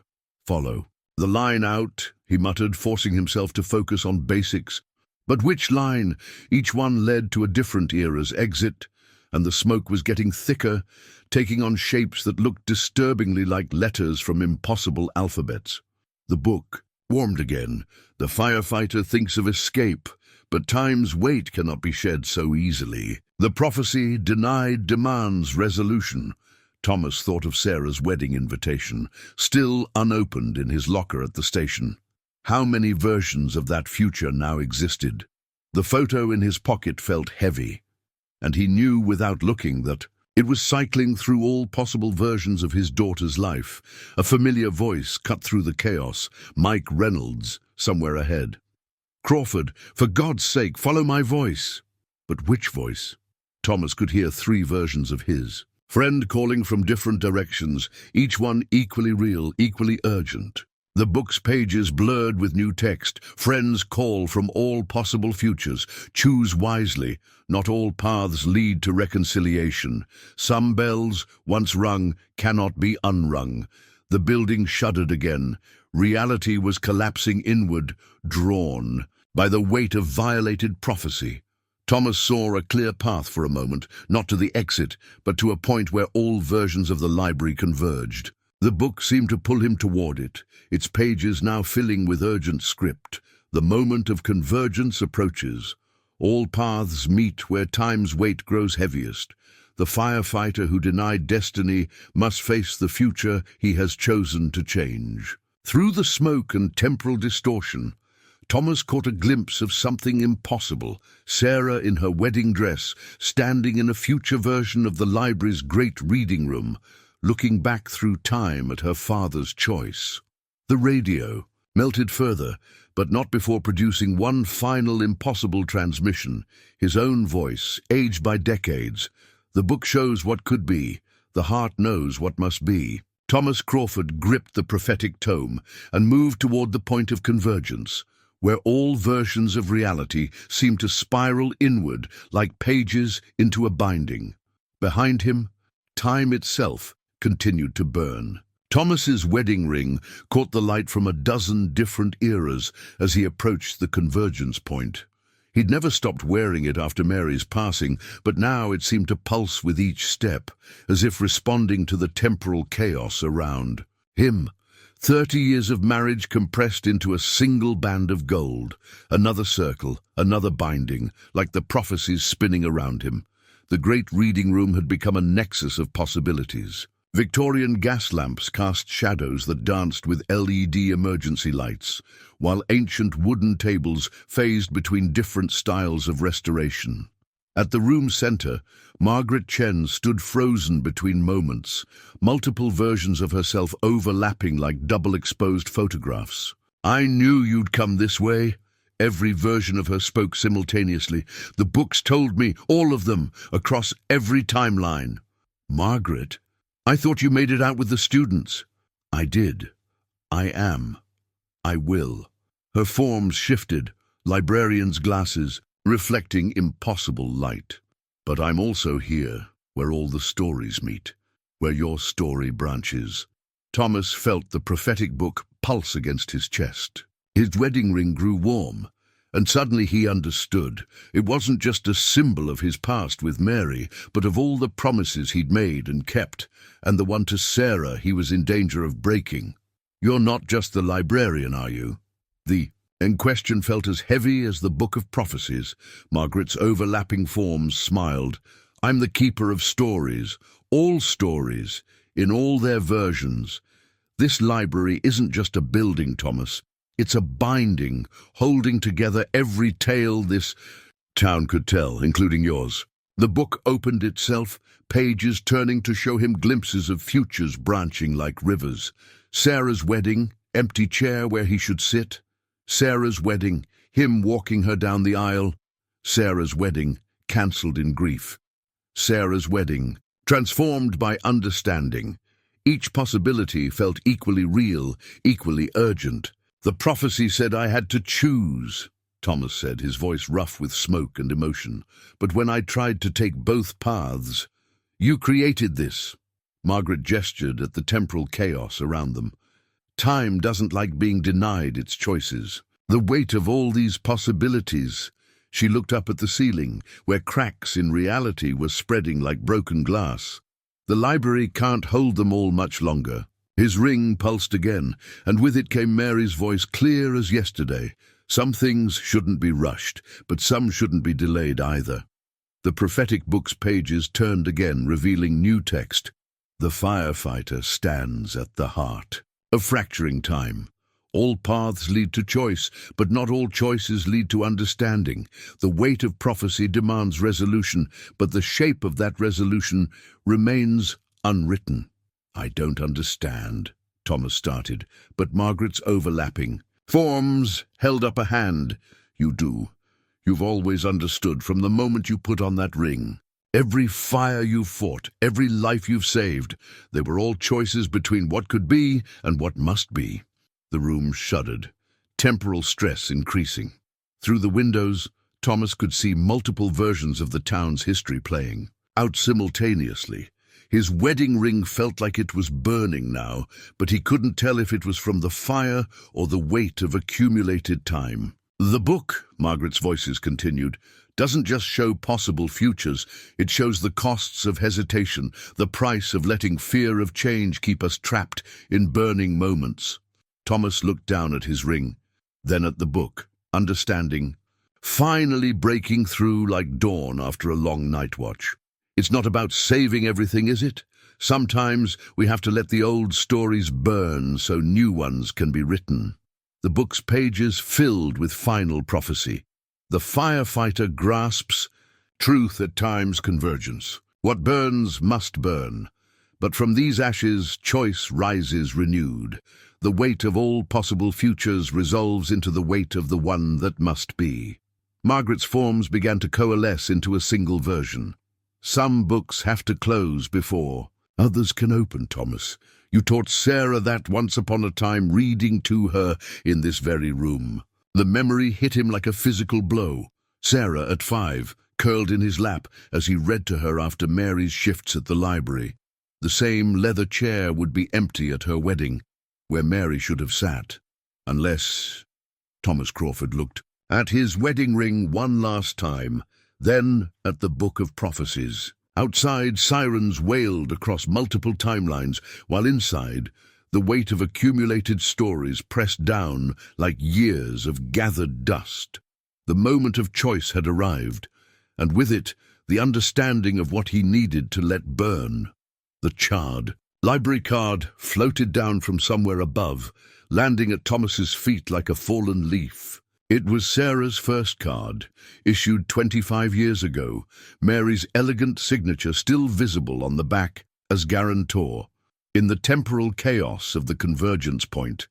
Follow. "The line out," he muttered, forcing himself to focus on basics. But which line? Each one led to a different era's exit, and the smoke was getting thicker, taking on shapes that looked disturbingly like letters from impossible alphabets. The book warmed again. The firefighter thinks of escape, but time's weight cannot be shed so easily. The prophecy denied demands resolution. Thomas thought of Sarah's wedding invitation, still unopened in his locker at the station. How many versions of that future now existed? The photo in his pocket felt heavy, and he knew without looking that it was cycling through all possible versions of his daughter's life. A familiar voice cut through the chaos. Mike Reynolds, somewhere ahead. "Crawford, for God's sake, follow my voice." But which voice? Thomas could hear 3 versions of his. Friend calling from different directions, each one equally real, equally urgent. The book's pages blurred with new text. Friends call from all possible futures. Choose wisely. Not all paths lead to reconciliation. Some bells, once rung, cannot be unrung. The building shuddered again. Reality was collapsing inward, drawn by the weight of violated prophecy. Thomas saw a clear path for a moment, not to the exit, but to a point where all versions of the library converged. The book seemed to pull him toward it, its pages now filling with urgent script. The moment of convergence approaches. All paths meet where time's weight grows heaviest. The firefighter who denied destiny must face the future he has chosen to change. Through the smoke and temporal distortion, Thomas caught a glimpse of something impossible. Sarah in her wedding dress, standing in a future version of the library's great reading room, looking back through time at her father's choice. The radio melted further, but not before producing one final impossible transmission, his own voice, aged by decades. The book shows what could be, the heart knows what must be. Thomas Crawford gripped the prophetic tome and moved toward the point of convergence, where all versions of reality seemed to spiral inward like pages into a binding. Behind him, time itself continued to burn. Thomas's wedding ring caught the light from a dozen different eras as he approached the convergence point. He'd never stopped wearing it after Mary's passing, but now it seemed to pulse with each step, as if responding to the temporal chaos around him. 30 years of marriage compressed into a single band of gold. Another circle, another binding, like the prophecies spinning around him. The great reading room had become a nexus of possibilities. Victorian gas lamps cast shadows that danced with LED emergency lights, while ancient wooden tables phased between different styles of restoration. At the room's center, Margaret Chen stood frozen between moments, multiple versions of herself overlapping like double-exposed photographs. "I knew you'd come this way." Every version of her spoke simultaneously. "The books told me, all of them, across every timeline." "Margaret, I thought you made it out with the students." "I did. I am." I will. Her forms shifted, librarian's glasses, reflecting impossible light. But I'm also here, where all the stories meet, where your story branches. Thomas felt the prophetic book pulse against his chest. His wedding ring grew warm, and suddenly he understood. It wasn't just a symbol of his past with Mary, but of all the promises he'd made and kept, and the one to Sarah he was in danger of breaking. You're not just the librarian, are you? The question felt as heavy as the book of prophecies. Margaret's overlapping forms smiled. I'm the keeper of stories, in all their versions. This library isn't just a building, Thomas. It's a binding, holding together every tale this town could tell, including yours. The book opened itself, pages turning to show him glimpses of futures branching like rivers. Sarah's wedding, empty chair where he should sit. Sarah's wedding, him walking her down the aisle. Sarah's wedding, cancelled in grief. Sarah's wedding, transformed by understanding. Each possibility felt equally real, equally urgent. The prophecy said I had to choose, Thomas said, his voice rough with smoke and emotion. But when I tried to take both paths, you created this. Margaret gestured at the temporal chaos around them. Time doesn't like being denied its choices. The weight of all these possibilities. She looked up at the ceiling, where cracks in reality were spreading like broken glass. The library can't hold them all much longer. His ring pulsed again, and with it came Mary's voice clear as yesterday. Some things shouldn't be rushed, but some shouldn't be delayed either. The prophetic book's pages turned again, revealing new text. The firefighter stands at the heart of fracturing time. All paths lead to choice, but not all choices lead to understanding. The weight of prophecy demands resolution, but the shape of that resolution remains unwritten. I don't understand, Thomas started, but Margaret's overlapping forms held up a hand. You do. You've always understood from the moment you put on that ring. Every fire you've fought, every life you've saved, they were all choices between what could be and what must be. The room shuddered, temporal stress increasing. Through the windows, Thomas could see multiple versions of the town's history playing out simultaneously. His wedding ring felt like it was burning now, but he couldn't tell if it was from the fire or the weight of accumulated time. The book, Margaret's voices continued, doesn't just show possible futures, it shows the costs of hesitation, the price of letting fear of change keep us trapped in burning moments. Thomas looked down at his ring, then at the book, understanding, finally breaking through like dawn after a long night watch. It's not about saving everything, is it? Sometimes we have to let the old stories burn so new ones can be written. The book's pages filled with final prophecy. The firefighter grasps truth at time's convergence. What burns must burn. But from these ashes, choice rises renewed. The weight of all possible futures resolves into the weight of the one that must be. Margaret's forms began to coalesce into a single version. Some books have to close before others can open, Thomas. You taught Sarah that once upon a time, reading to her in this very room. The memory hit him like a physical blow. Sarah, at 5, curled in his lap as he read to her after Mary's shifts at the library. The same leather chair would be empty at her wedding, where Mary should have sat. Unless... Thomas Crawford looked at his wedding ring one last time, then at the Book of Prophecies. Outside, sirens wailed across multiple timelines, while inside, the weight of accumulated stories pressed down like years of gathered dust. The moment of choice had arrived, and with it, the understanding of what he needed to let burn. The charred library card floated down from somewhere above, landing at Thomas's feet like a fallen leaf. It was Sarah's first card, issued 25 years ago, Mary's elegant signature still visible on the back as guarantor. In the temporal chaos of the convergence point,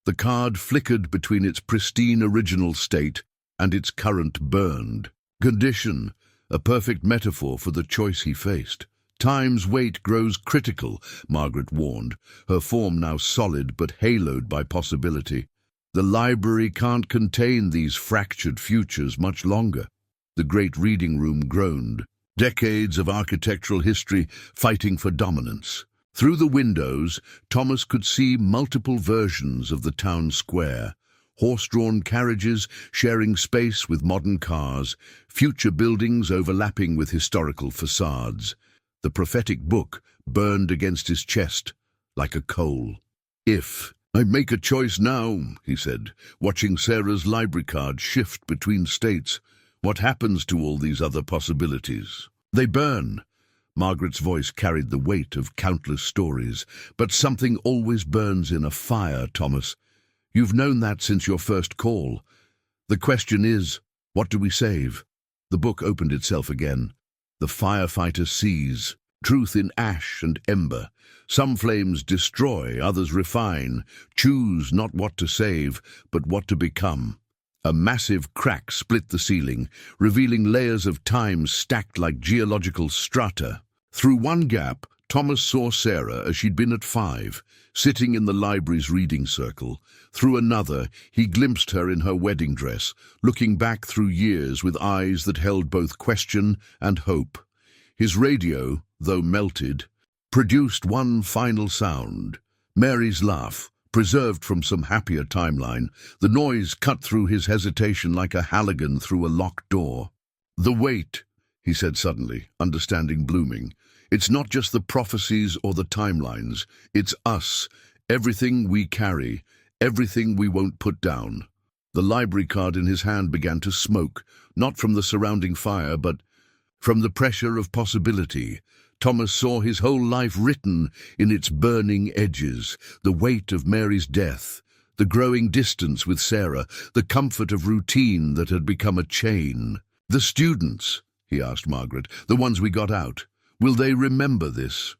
the card flickered between its pristine original state and its current burned condition, a perfect metaphor for the choice he faced. Time's weight grows critical, Margaret warned, her form now solid but haloed by possibility. The library can't contain these fractured futures much longer. The great reading room groaned. Decades of architectural history fighting for dominance. Through the windows, Thomas could see multiple versions of the town square. Horse-drawn carriages sharing space with modern cars, future buildings overlapping with historical facades. The prophetic book burned against his chest like a coal. "If I make a choice now," he said, watching Sarah's library card shift between states, "what happens to all these other possibilities?" "They burn." Margaret's voice carried the weight of countless stories. "But something always burns in a fire, Thomas. You've known that since your first call. The question is, what do we save?" The book opened itself again. The firefighter sees. Truth in ash and ember. Some flames destroy, others refine. Choose not what to save, but what to become. A massive crack split the ceiling, revealing layers of time stacked like geological strata. Through one gap, Thomas saw Sarah as she'd been at 5, sitting in the library's reading circle. Through another, he glimpsed her in her wedding dress, looking back through years with eyes that held both question and hope. His radio, though melted, produced one final sound. Mary's laugh, preserved from some happier timeline. The noise cut through his hesitation like a Halligan through a locked door. "The weight," he said suddenly, understanding blooming. "It's not just the prophecies or the timelines. It's us, everything we carry, everything we won't put down." The library card in his hand began to smoke, not from the surrounding fire, but from the pressure of possibility. Thomas saw his whole life written in its burning edges, the weight of Mary's death, the growing distance with Sarah, the comfort of routine that had become a chain. "The students," he asked Margaret, "the ones we got out, will they remember this?"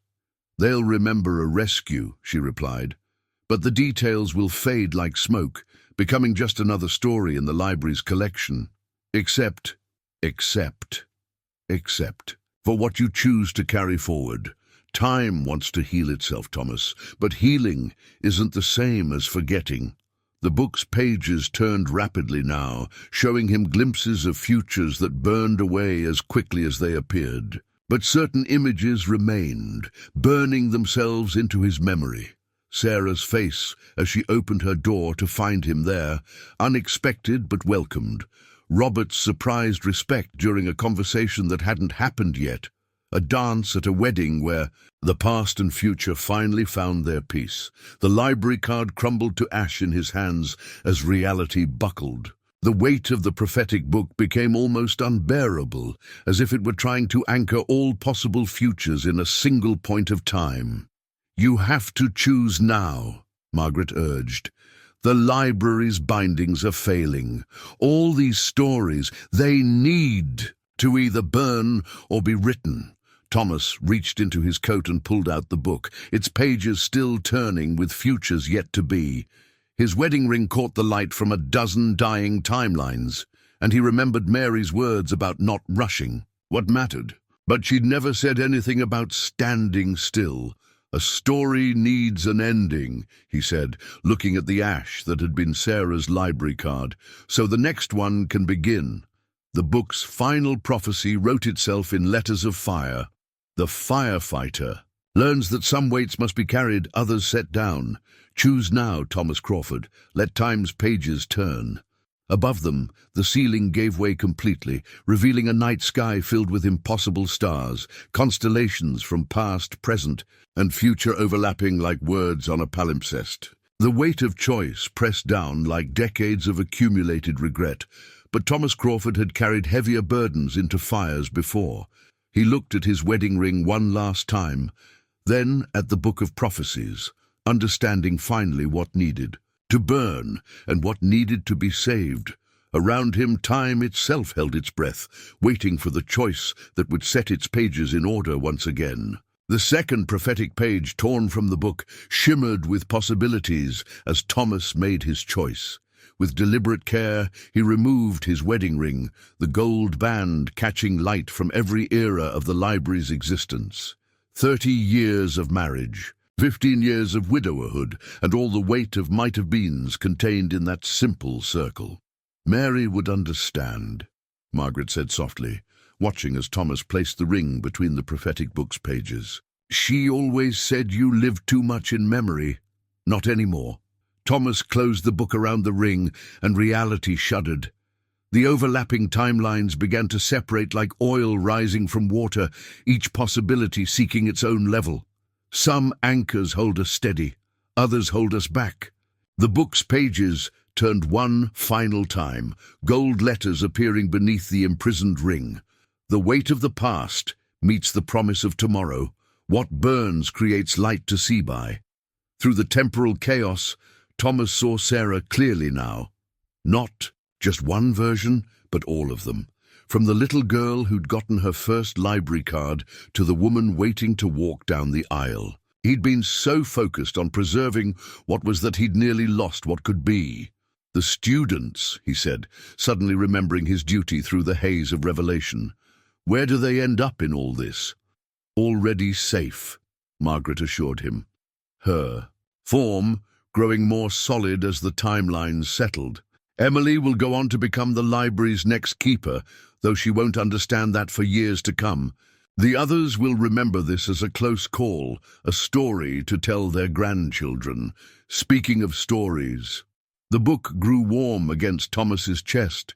"They'll remember a rescue," she replied, "but the details will fade like smoke, becoming just another story in the library's collection. Except for what you choose to carry forward. Time wants to heal itself, Thomas, but healing isn't the same as forgetting." The book's pages turned rapidly now, showing him glimpses of futures that burned away as quickly as they appeared. But certain images remained, burning themselves into his memory. Sarah's face as she opened her door to find him there, unexpected but welcomed. Robert's surprised respect during a conversation that hadn't happened yet. A dance at a wedding where the past and future finally found their peace. The library card crumbled to ash in his hands as reality buckled. The weight of the prophetic book became almost unbearable, as if it were trying to anchor all possible futures in a single point of time. "You have to choose now," Margaret urged. "The library's bindings are failing. All these stories, they need to either burn or be written." Thomas reached into his coat and pulled out the book, its pages still turning with futures yet to be. His wedding ring caught the light from a dozen dying timelines, and he remembered Mary's words about not rushing. What mattered? But she'd never said anything about standing still. "A story needs an ending," he said, looking at the ash that had been Sarah's library card, "so the next one can begin." The book's final prophecy wrote itself in letters of fire. The firefighter learns that some weights must be carried, others set down. Choose now, Thomas Crawford. Let time's pages turn. Above them, the ceiling gave way completely, revealing a night sky filled with impossible stars, constellations from past, present, and future overlapping like words on a palimpsest. The weight of choice pressed down like decades of accumulated regret, but Thomas Crawford had carried heavier burdens into fires before. He looked at his wedding ring one last time, then at the book of prophecies, understanding finally what needed to burn and what needed to be saved. Around him, time itself held its breath, waiting for the choice that would set its pages in order once again. The second prophetic page, torn from the book, shimmered with possibilities as Thomas made his choice. With deliberate care, he removed his wedding ring, the gold band catching light from every era of the library's existence. 30 years of marriage. 15 years of widowerhood and all the weight of might-have-beens contained in that simple circle. Mary would understand, Margaret said softly, watching as Thomas placed the ring between the prophetic book's pages. She always said you lived too much in memory. Not anymore. Thomas closed the book around the ring, and reality shuddered. The overlapping timelines began to separate like oil rising from water, each possibility seeking its own level. Some anchors hold us steady, others hold us back. The book's pages turned one final time, gold letters appearing beneath the imprisoned ring. The weight of the past meets the promise of tomorrow. What burns creates light to see by. Through the temporal chaos, Thomas saw Sarah clearly now. Not just one version, but all of them. From the little girl who'd gotten her first library card to the woman waiting to walk down the aisle. He'd been so focused on preserving what was that he'd nearly lost what could be. The students, he said, suddenly remembering his duty through the haze of revelation. Where do they end up in all this? Already safe, Margaret assured him. Her form growing more solid as the timelines settled. Emily will go on to become the library's next keeper, though she won't understand that for years to come. The others will remember this as a close call, a story to tell their grandchildren. Speaking of stories, the book grew warm against Thomas's chest,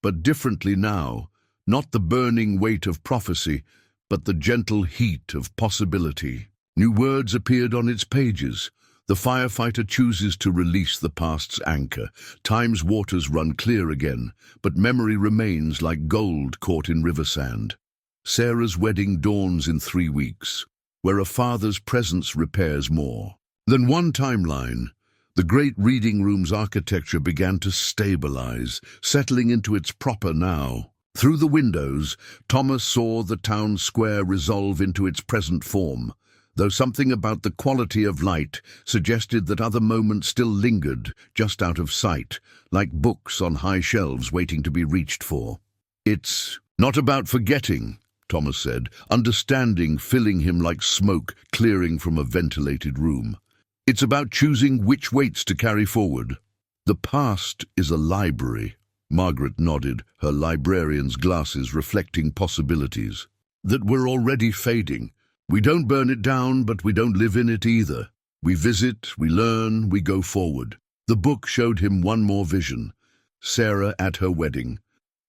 but differently now, not the burning weight of prophecy, but the gentle heat of possibility. New words appeared on its pages. The firefighter chooses to release the past's anchor. Time's waters run clear again, but memory remains like gold caught in river sand. Sarah's wedding dawns in 3 weeks, where a father's presence repairs more. Then one timeline. The great reading room's architecture began to stabilize, settling into its proper now. Through the windows, Thomas saw the town square resolve into its present form, though something about the quality of light suggested that other moments still lingered, just out of sight, like books on high shelves waiting to be reached for. It's not about forgetting, Thomas said, understanding filling him like smoke clearing from a ventilated room. It's about choosing which weights to carry forward. The past is a library. Margaret nodded, her librarian's glasses reflecting possibilities that were already fading. We don't burn it down, but we don't live in it either. We visit, we learn, we go forward. The book showed him one more vision. Sarah at her wedding,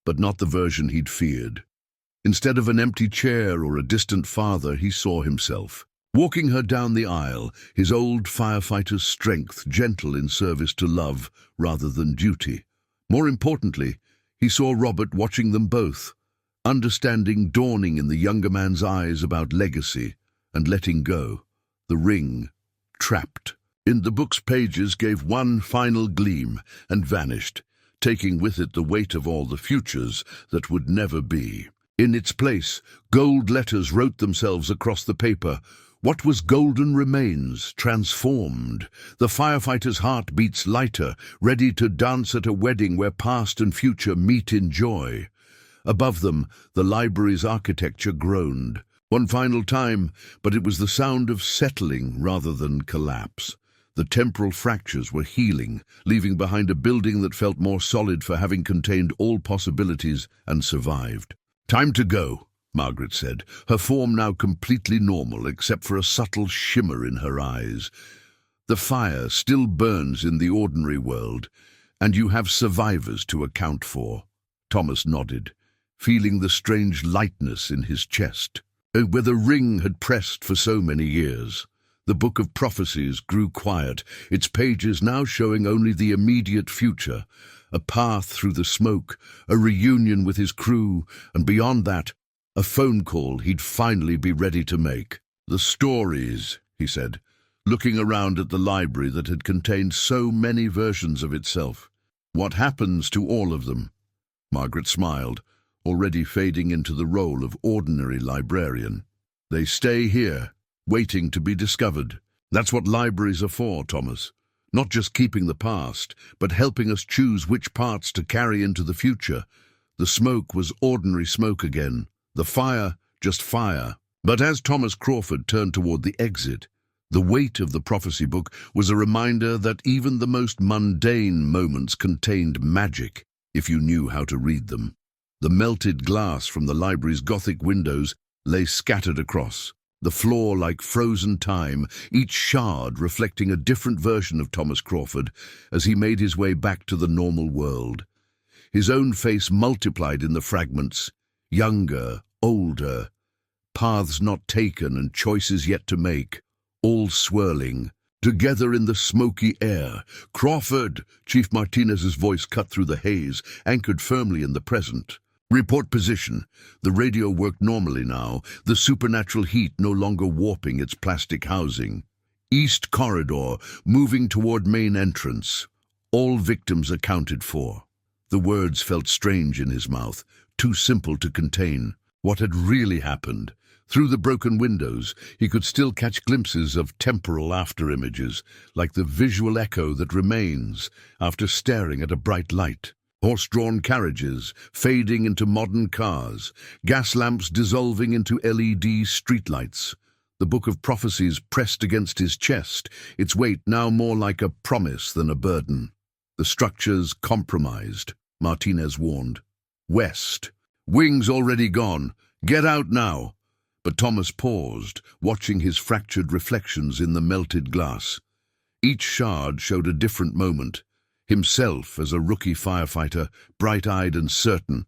but not the version he'd feared. Instead of an empty chair or a distant father, he saw himself. Walking her down the aisle, his old firefighter's strength gentle in service to love rather than duty. More importantly, he saw Robert watching them both, understanding dawning in the younger man's eyes about legacy and letting go. The ring, trapped. In the book's pages gave one final gleam and vanished, taking with it the weight of all the futures that would never be. In its place, gold letters wrote themselves across the paper. What was golden remains, transformed. The firefighter's heart beats lighter, ready to dance at a wedding where past and future meet in joy. Above them, the library's architecture groaned. One final time, but it was the sound of settling rather than collapse. The temporal fractures were healing, leaving behind a building that felt more solid for having contained all possibilities and survived. Time to go, Margaret said, her form now completely normal except for a subtle shimmer in her eyes. The fire still burns in the ordinary world, and you have survivors to account for. Thomas nodded, feeling the strange lightness in his chest, where the ring had pressed for so many years. The book of prophecies grew quiet, its pages now showing only the immediate future, a path through the smoke, a reunion with his crew, and beyond that, a phone call he'd finally be ready to make. The stories, he said, looking around at the library that had contained so many versions of itself. What happens to all of them? Margaret smiled, already fading into the role of ordinary librarian. They stay here, waiting to be discovered. That's what libraries are for, Thomas. Not just keeping the past, but helping us choose which parts to carry into the future. The smoke was ordinary smoke again. The fire, just fire. But as Thomas Crawford turned toward the exit, The weight of the prophecy book was a reminder that even the most mundane moments contained magic, if you knew how to read them. The melted glass from the library's Gothic windows lay scattered across, the floor like frozen time, each shard reflecting a different version of Thomas Crawford as he made his way back to the normal world. His own face multiplied in the fragments, younger, older, paths not taken and choices yet to make, all swirling, together in the smoky air. "Crawford!" Chief Martinez's voice cut through the haze, anchored firmly in the present. "Report position." The radio worked normally now, the supernatural heat no longer warping its plastic housing. "East corridor, moving toward main entrance. All victims accounted for." The words felt strange in his mouth, too simple to contain. What had really happened? Through the broken windows, he could still catch glimpses of temporal afterimages, like the visual echo that remains after staring at a bright light. Horse-drawn carriages fading into modern cars, gas lamps dissolving into LED streetlights. The book of prophecies pressed against his chest, its weight now more like a promise than a burden. "The structure's compromised," Martinez warned. "West. Wings already gone. Get out now." But Thomas paused, watching his fractured reflections in the melted glass. Each shard showed a different moment. Himself as a rookie firefighter, bright-eyed and certain.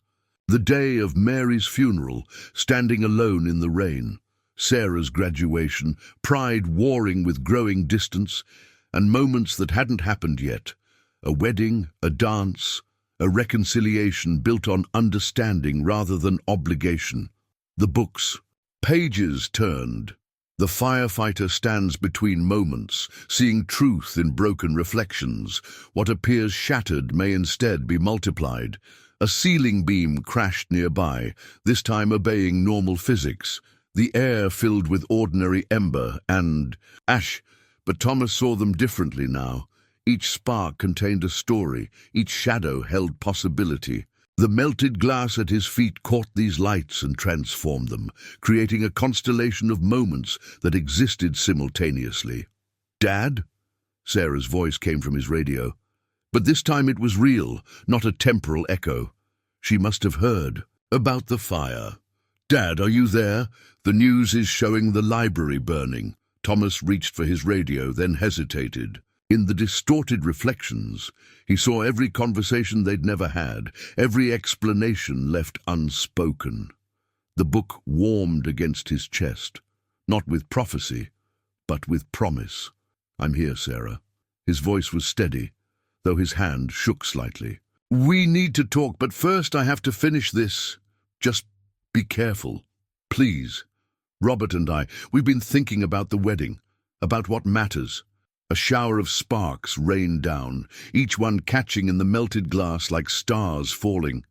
The day of Mary's funeral, standing alone in the rain. Sarah's graduation, pride warring with growing distance, and moments that hadn't happened yet. A wedding, a dance, a reconciliation built on understanding rather than obligation. The books. Pages turned. The firefighter stands between moments, seeing truth in broken reflections. What appears shattered may instead be multiplied. A ceiling beam crashed nearby, this time obeying normal physics. The air filled with ordinary ember and ash, but Thomas saw them differently now. Each spark contained a story, each shadow held possibility. The melted glass at his feet caught these lights and transformed them, creating a constellation of moments that existed simultaneously. "Dad?" Sarah's voice came from his radio. But this time it was real, not a temporal echo. She must have heard. "About the fire." "Dad, are you there? The news is showing the library burning." Thomas reached for his radio, then hesitated. In the distorted reflections, he saw every conversation they'd never had, every explanation left unspoken. The book warmed against his chest, not with prophecy, but with promise. "I'm here, Sarah." His voice was steady, though his hand shook slightly. "We need to talk, but first I have to finish this. Just be careful, please. Robert and we've been thinking about the wedding, about what matters." A shower of sparks rained down, each one catching in the melted glass like stars falling.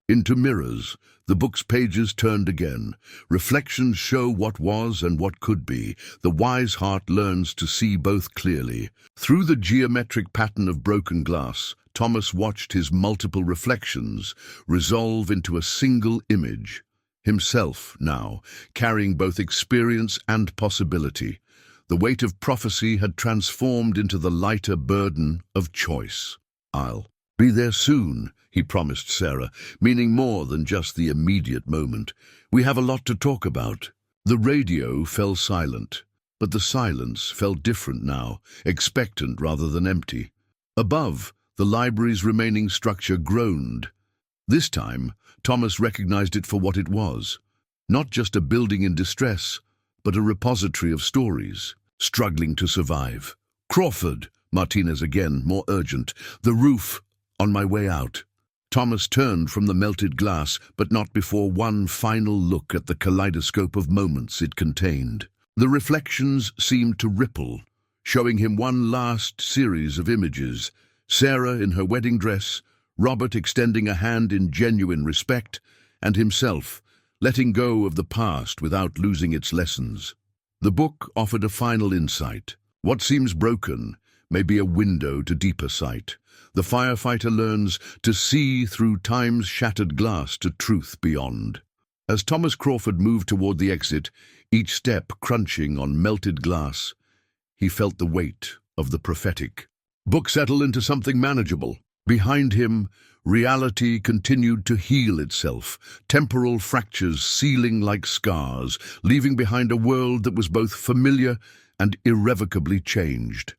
Into mirrors, the book's pages turned again. Reflections show what was and what could be. The wise heart learns to see both clearly. Through the geometric pattern of broken glass, Thomas watched his multiple reflections resolve into a single image. Himself, now, carrying both experience and possibility. The weight of prophecy had transformed into the lighter burden of choice. "I'll be there soon," he promised Sarah, meaning more than just the immediate moment. "We have a lot to talk about." The radio fell silent, but the silence felt different now, expectant rather than empty. Above, the library's remaining structure groaned. This time, Thomas recognized it for what it was. Not just a building in distress, but a repository of stories, struggling to survive. "Crawford!" Martinez again, more urgent. "The roof, on my way out." Thomas turned from the melted glass, but not before one final look at the kaleidoscope of moments it contained. The reflections seemed to ripple, showing him one last series of images. Sarah in her wedding dress, Robert extending a hand in genuine respect, and himself, letting go of the past without losing its lessons. The book offered a final insight. What seems broken may be a window to deeper sight. The firefighter learns to see through time's shattered glass to truth beyond. As Thomas Crawford moved toward the exit, each step crunching on melted glass, He felt the weight of the prophetic. Book settled into something manageable. Behind him, reality continued to heal itself, temporal fractures sealing like scars, leaving behind a world that was both familiar and irrevocably changed.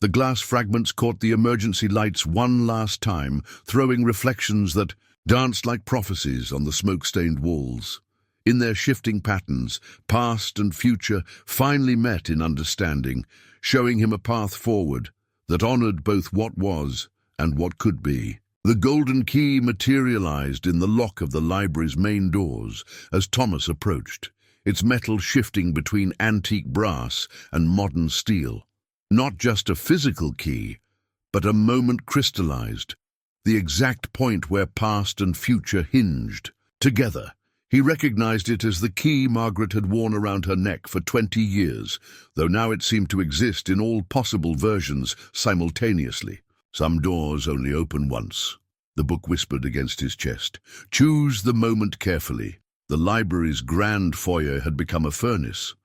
The glass fragments caught the emergency lights one last time, throwing reflections that danced like prophecies on the smoke-stained walls. In their shifting patterns, past and future finally met in understanding, showing him a path forward that honored both what was and what could be. The golden key materialized in the lock of the library's main doors as Thomas approached, its metal shifting between antique brass and modern steel. Not just a physical key, but a moment crystallized, the exact point where past and future hinged. Together, he recognized it as the key Margaret had worn around her neck for 20 years, though now it seemed to exist in all possible versions simultaneously. Some doors only open once, the book whispered against his chest. Choose the moment carefully. The library's grand foyer had become a furnace,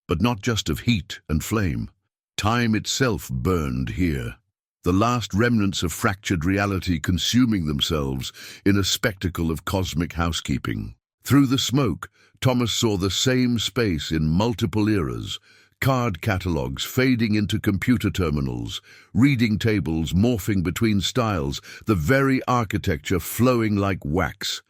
but not just of heat and flame. Time itself burned here, the last remnants of fractured reality consuming themselves in a spectacle of cosmic housekeeping. Through the smoke, Thomas saw the same space in multiple eras, card catalogues fading into computer terminals, reading tables morphing between styles, the very architecture flowing like wax.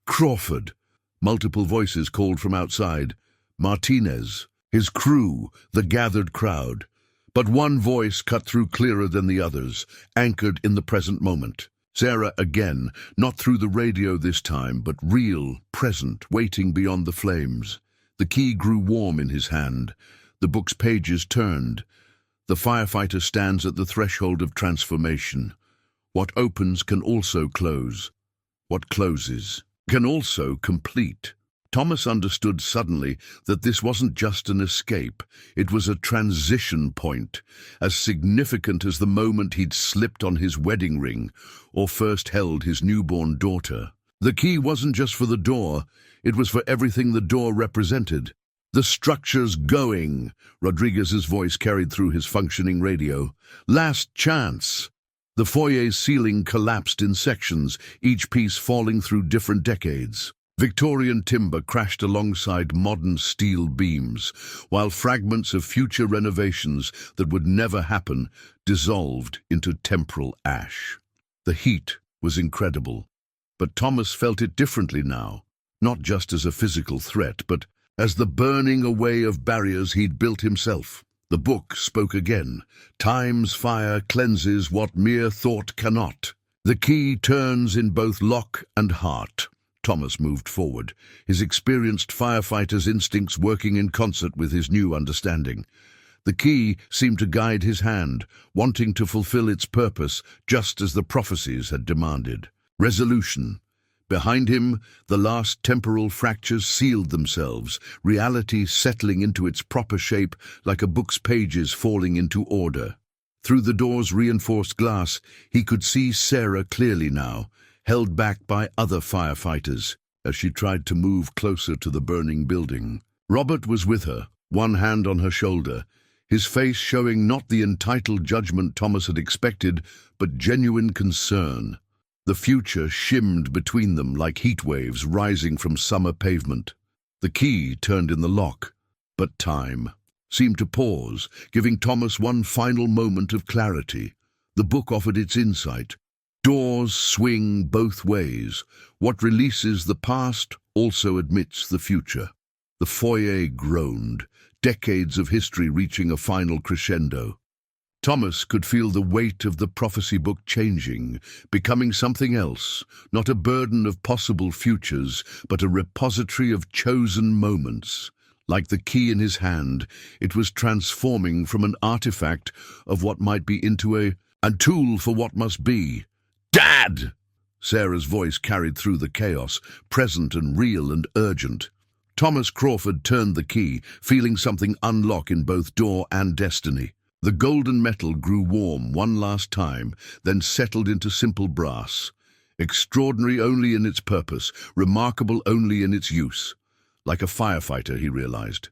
Crawford! Multiple voices called from outside. Martinez, his crew, the gathered crowd. But one voice cut through clearer than the others, anchored in the present moment. Sarah again, not through the radio this time, but real, present, waiting beyond the flames. The key grew warm in his hand. The book's pages turned. The firefighter stands at the threshold of transformation. What opens can also close. What closes can also complete. Thomas understood suddenly that this wasn't just an escape, it was a transition point, as significant as the moment he'd slipped on his wedding ring or first held his newborn daughter. The key wasn't just for the door, it was for everything the door represented. The structure's going, Rodriguez's voice carried through his functioning radio. Last chance. The foyer's ceiling collapsed in sections, each piece falling through different decades. Victorian timber crashed alongside modern steel beams, while fragments of future renovations that would never happen dissolved into temporal ash. The heat was incredible, but Thomas felt it differently now, not just as a physical threat, but as the burning away of barriers he'd built himself. The book spoke again. Time's fire cleanses what mere thought cannot. The key turns in both lock and heart. Thomas moved forward, his experienced firefighter's instincts working in concert with his new understanding. The key seemed to guide his hand, wanting to fulfill its purpose just as the prophecies had demanded. Resolution. Behind him, the last temporal fractures sealed themselves, reality settling into its proper shape like a book's pages falling into order. Through the door's reinforced glass, he could see Sarah clearly now, held back by other firefighters as she tried to move closer to the burning building. Robert was with her, one hand on her shoulder, his face showing not the entitled judgment Thomas had expected, but genuine concern. The future shimmed between them like heat waves rising from summer pavement. The key turned in the lock, but time seemed to pause, giving Thomas one final moment of clarity. The book offered its insight. Doors swing both ways. What releases the past also admits the future. The foyer groaned, decades of history reaching a final crescendo. Thomas could feel the weight of the prophecy book changing, becoming something else, not a burden of possible futures, but a repository of chosen moments. Like the key in his hand, it was transforming from an artifact of what might be into a tool for what must be. Dad! Sarah's voice carried through the chaos, present and real and urgent. Thomas Crawford turned the key, feeling something unlock in both door and destiny. The golden metal grew warm one last time, then settled into simple brass. Extraordinary only in its purpose, remarkable only in its use. Like a firefighter, he realized.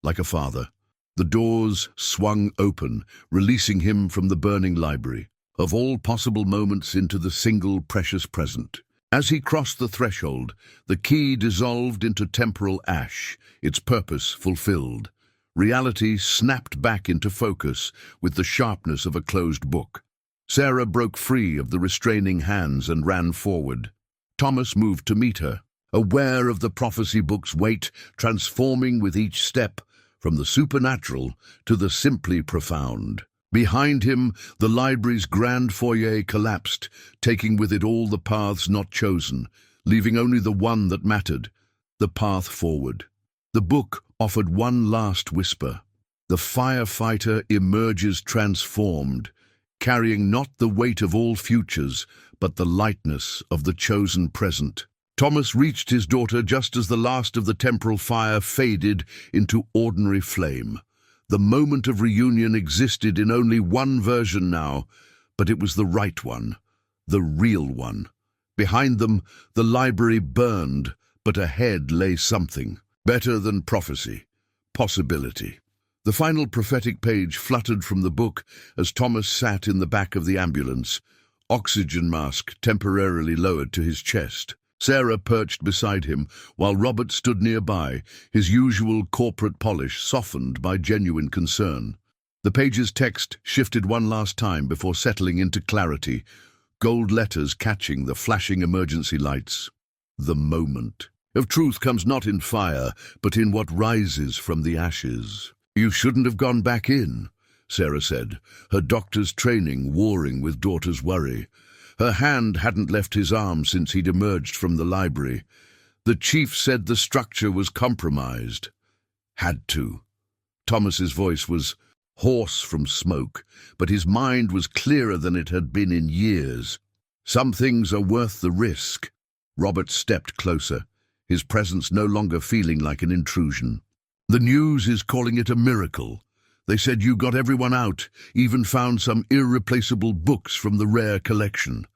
Like a father. The doors swung open, releasing him from the burning library, of all possible moments into the single precious present. As he crossed the threshold, the key dissolved into temporal ash, its purpose fulfilled. Reality snapped back into focus with the sharpness of a closed book. Sarah broke free of the restraining hands and ran forward. Thomas moved to meet her, aware of the prophecy book's weight, transforming with each step, from the supernatural to the simply profound. Behind him, the library's grand foyer collapsed, taking with it all the paths not chosen, leaving only the one that mattered, the path forward. The book offered one last whisper. The firefighter emerges transformed, carrying not the weight of all futures, but the lightness of the chosen present. Thomas reached his daughter just as the last of the temporal fire faded into ordinary flame. The moment of reunion existed in only one version now, but it was the right one, the real one. Behind them, the library burned, but ahead lay something better than prophecy, possibility. The final prophetic page fluttered from the book as Thomas sat in the back of the ambulance, oxygen mask temporarily lowered to his chest. Sarah perched beside him, while Robert stood nearby, his usual corporate polish softened by genuine concern. The page's text shifted one last time before settling into clarity, gold letters catching the flashing emergency lights. The moment of truth comes not in fire, but in what rises from the ashes. "You shouldn't have gone back in," Sarah said, her doctor's training warring with daughter's worry. Her hand hadn't left his arm since he'd emerged from the library. The chief said the structure was compromised. Had to. Thomas's voice was hoarse from smoke, but his mind was clearer than it had been in years. Some things are worth the risk. Robert stepped closer, his presence no longer feeling like an intrusion. "The news is calling it a miracle. They said you got everyone out, even found some irreplaceable books from the rare collection."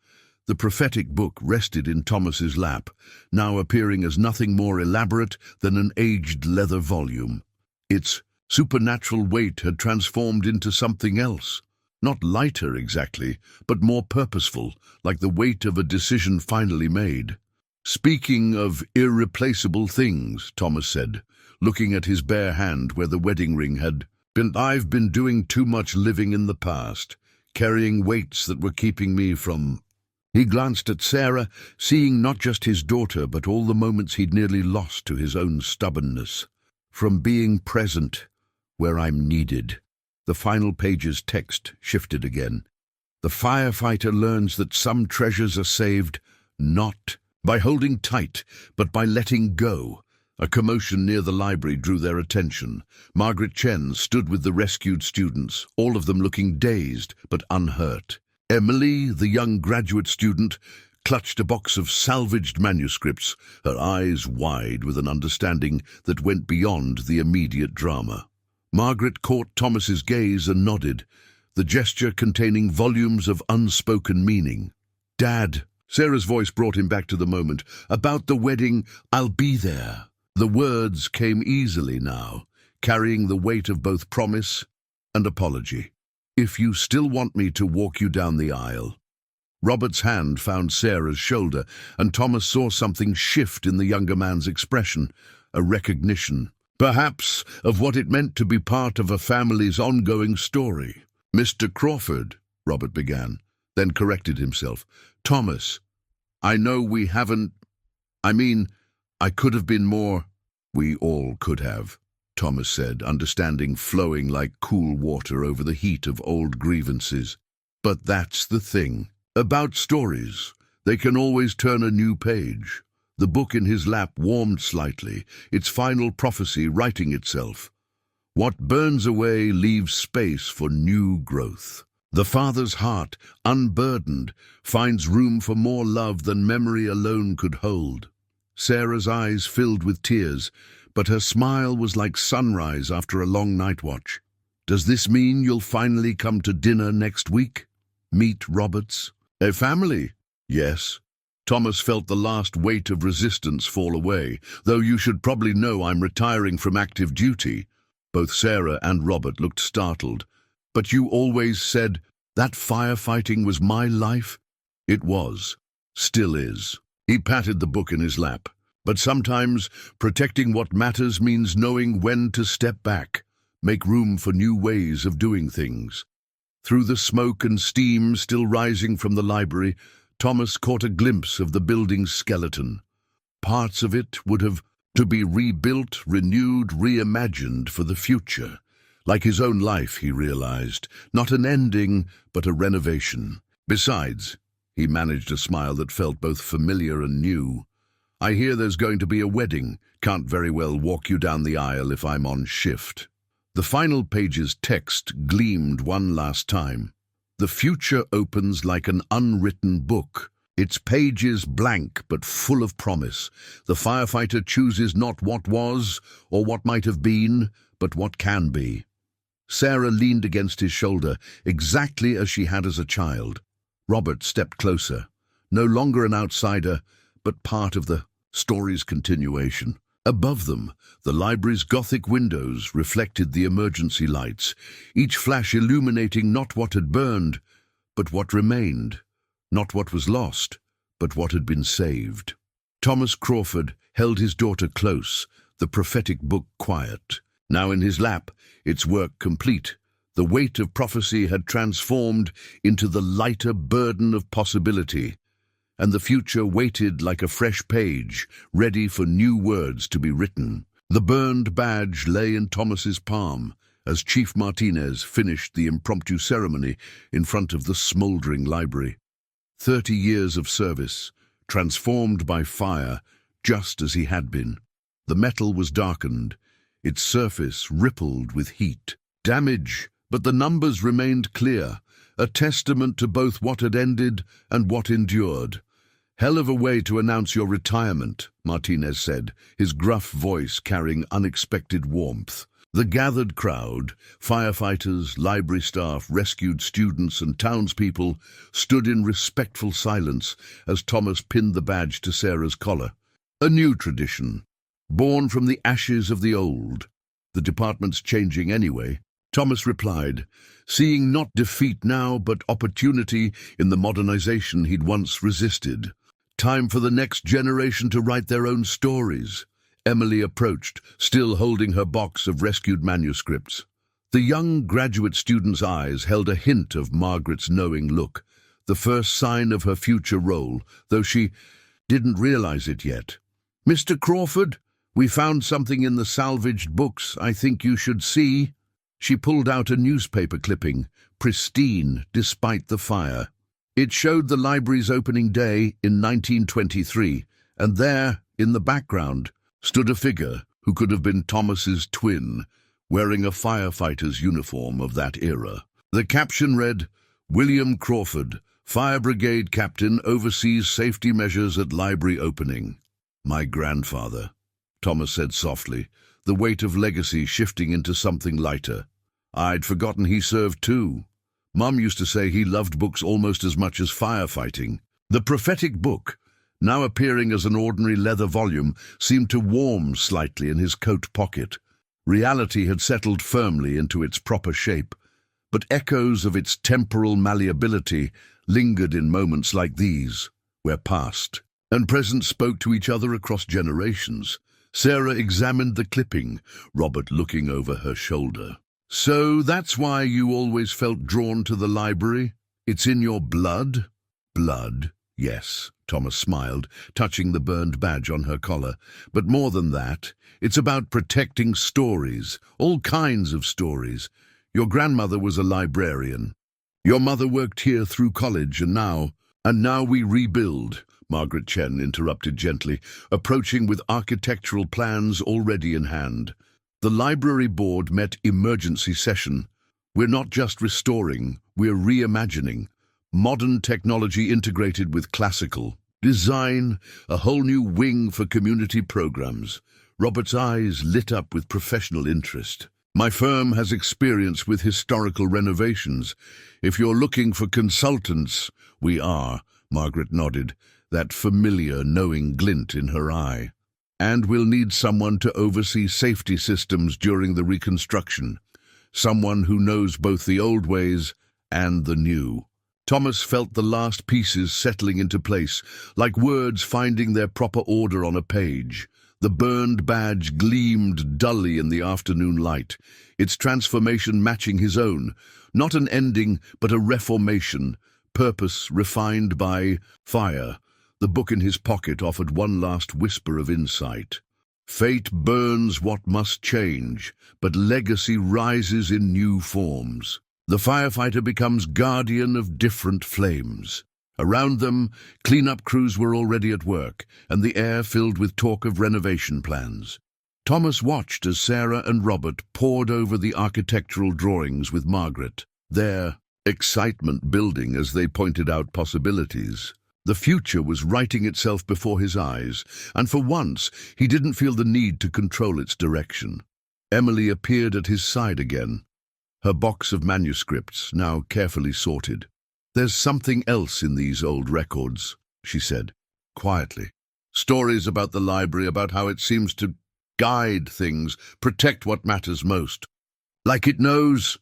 The prophetic book rested in Thomas's lap, now appearing as nothing more elaborate than an aged leather volume. Its supernatural weight had transformed into something else. Not lighter exactly, but more purposeful, like the weight of a decision finally made. "Speaking of irreplaceable things," Thomas said, looking at his bare hand where the wedding ring had been. "I've been doing too much living in the past, carrying weights that were keeping me from—" He glanced at Sarah, seeing not just his daughter, but all the moments he'd nearly lost to his own stubbornness. "From being present, where I'm needed." The final page's text shifted again. "The firefighter learns that some treasures are saved, not by holding tight, but by letting go." A commotion near the library drew their attention. Margaret Chen stood with the rescued students, all of them looking dazed but unhurt. Emily, the young graduate student, clutched a box of salvaged manuscripts, her eyes wide with an understanding that went beyond the immediate drama. Margaret caught Thomas's gaze and nodded, the gesture containing volumes of unspoken meaning. "Dad," Sarah's voice brought him back to the moment, "about the wedding, I'll be there." The words came easily now, carrying the weight of both promise and apology. "If you still want me to walk you down the aisle." Robert's hand found Sarah's shoulder, and Thomas saw something shift in the younger man's expression, a recognition, perhaps, of what it meant to be part of a family's ongoing story. "Mr. Crawford," Robert began, then corrected himself. "Thomas, I know we haven't— I could have been more—" "We all could have," Thomas said, understanding flowing like cool water over the heat of old grievances. "But that's the thing. About stories, they can always turn a new page." The book in his lap warmed slightly, its final prophecy writing itself. What burns away leaves space for new growth. The father's heart, unburdened, finds room for more love than memory alone could hold. Sarah's eyes filled with tears, but her smile was like sunrise after a long night watch. "Does this mean you'll finally come to dinner next week? Meet Roberts? A family?" "Yes." Thomas felt the last weight of resistance fall away, "though you should probably know I'm retiring from active duty." Both Sarah and Robert looked startled. "But you always said that firefighting was my life?" "It was. Still is." He patted the book in his lap. "But sometimes protecting what matters means knowing when to step back, make room for new ways of doing things." Through the smoke and steam still rising from the library, Thomas caught a glimpse of the building's skeleton. Parts of it would have to be rebuilt, renewed, reimagined for the future. Like his own life, he realized. Not an ending, but a renovation. Besides, he managed a smile that felt both familiar and new. "I hear there's going to be a wedding. Can't very well walk you down the aisle if I'm on shift." The final page's text gleamed one last time. "The future opens like an unwritten book. Its pages blank but full of promise. The firefighter chooses not what was or what might have been, but what can be." Sarah leaned against his shoulder, exactly as she had as a child. Robert stepped closer, no longer an outsider, but part of the story's continuation. Above them, the library's Gothic windows reflected the emergency lights, each flash illuminating not what had burned, but what remained. Not what was lost, but what had been saved. Thomas Crawford held his daughter close, the prophetic book quiet. Now in his lap, its work complete. The weight of prophecy had transformed into the lighter burden of possibility, and the future waited like a fresh page, ready for new words to be written. The burned badge lay in Thomas's palm as Chief Martinez finished the impromptu ceremony in front of the smoldering library. 30 years of service, transformed by fire, just as he had been. The metal was darkened, its surface rippled with heat. Damage, but the numbers remained clear, a testament to both what had ended and what endured. "Hell of a way to announce your retirement," Martinez said, his gruff voice carrying unexpected warmth. The gathered crowd, firefighters, library staff, rescued students and townspeople, stood in respectful silence as Thomas pinned the badge to Sarah's collar. A new tradition, born from the ashes of the old. "The department's changing anyway," Thomas replied, seeing not defeat now but opportunity in the modernization he'd once resisted. "Time for the next generation to write their own stories." Emily approached, still holding her box of rescued manuscripts. The young graduate student's eyes held a hint of Margaret's knowing look, the first sign of her future role, though she didn't realize it yet. "Mr. Crawford, we found something in the salvaged books I think you should see." She pulled out a newspaper clipping, pristine despite the fire. It showed the library's opening day in 1923, and there, in the background, stood a figure who could have been Thomas's twin, wearing a firefighter's uniform of that era. The caption read, "William Crawford, Fire Brigade Captain, oversees safety measures at library opening." "My grandfather," Thomas said softly, the weight of legacy shifting into something lighter. "I'd forgotten he served too. Mum used to say he loved books almost as much as firefighting." The prophetic book, now appearing as an ordinary leather volume, seemed to warm slightly in his coat pocket. Reality had settled firmly into its proper shape, but echoes of its temporal malleability lingered in moments like these, where past and present spoke to each other across generations. Sarah examined the clipping, Robert looking over her shoulder. "So that's why you always felt drawn to the library? It's in your blood?" "Blood, yes," Thomas smiled, touching the burned badge on her collar. "But more than that, it's about protecting stories, all kinds of stories. Your grandmother was a librarian. Your mother worked here through college, and now we rebuild," Margaret Chen interrupted gently, approaching with architectural plans already in hand. The library board met emergency session. "We're not just restoring, we're reimagining. Modern technology integrated with classical. Design, a whole new wing for community programs." Robert's eyes lit up with professional interest. "My firm has experience with historical renovations. If you're looking for consultants," "We are," Margaret nodded, that familiar, knowing glint in her eye. And we'll need someone to oversee safety systems during the reconstruction. Someone who knows both the old ways and the new. Thomas felt the last pieces settling into place, like words finding their proper order on a page. The burned badge gleamed dully in the afternoon light, its transformation matching his own. Not an ending, but a reformation, purpose refined by fire. The book in his pocket offered one last whisper of insight. Fate burns what must change, but legacy rises in new forms. The firefighter becomes guardian of different flames. Around them, cleanup crews were already at work, and the air filled with talk of renovation plans. Thomas watched as Sarah and Robert pored over the architectural drawings with Margaret, their excitement building as they pointed out possibilities. The future was writing itself before his eyes, and for once he didn't feel the need to control its direction. Emily appeared at his side again, her box of manuscripts now carefully sorted. "There's something else in these old records," she said, quietly. "Stories about the library, about how it seems to guide things, protect what matters most. Like it knows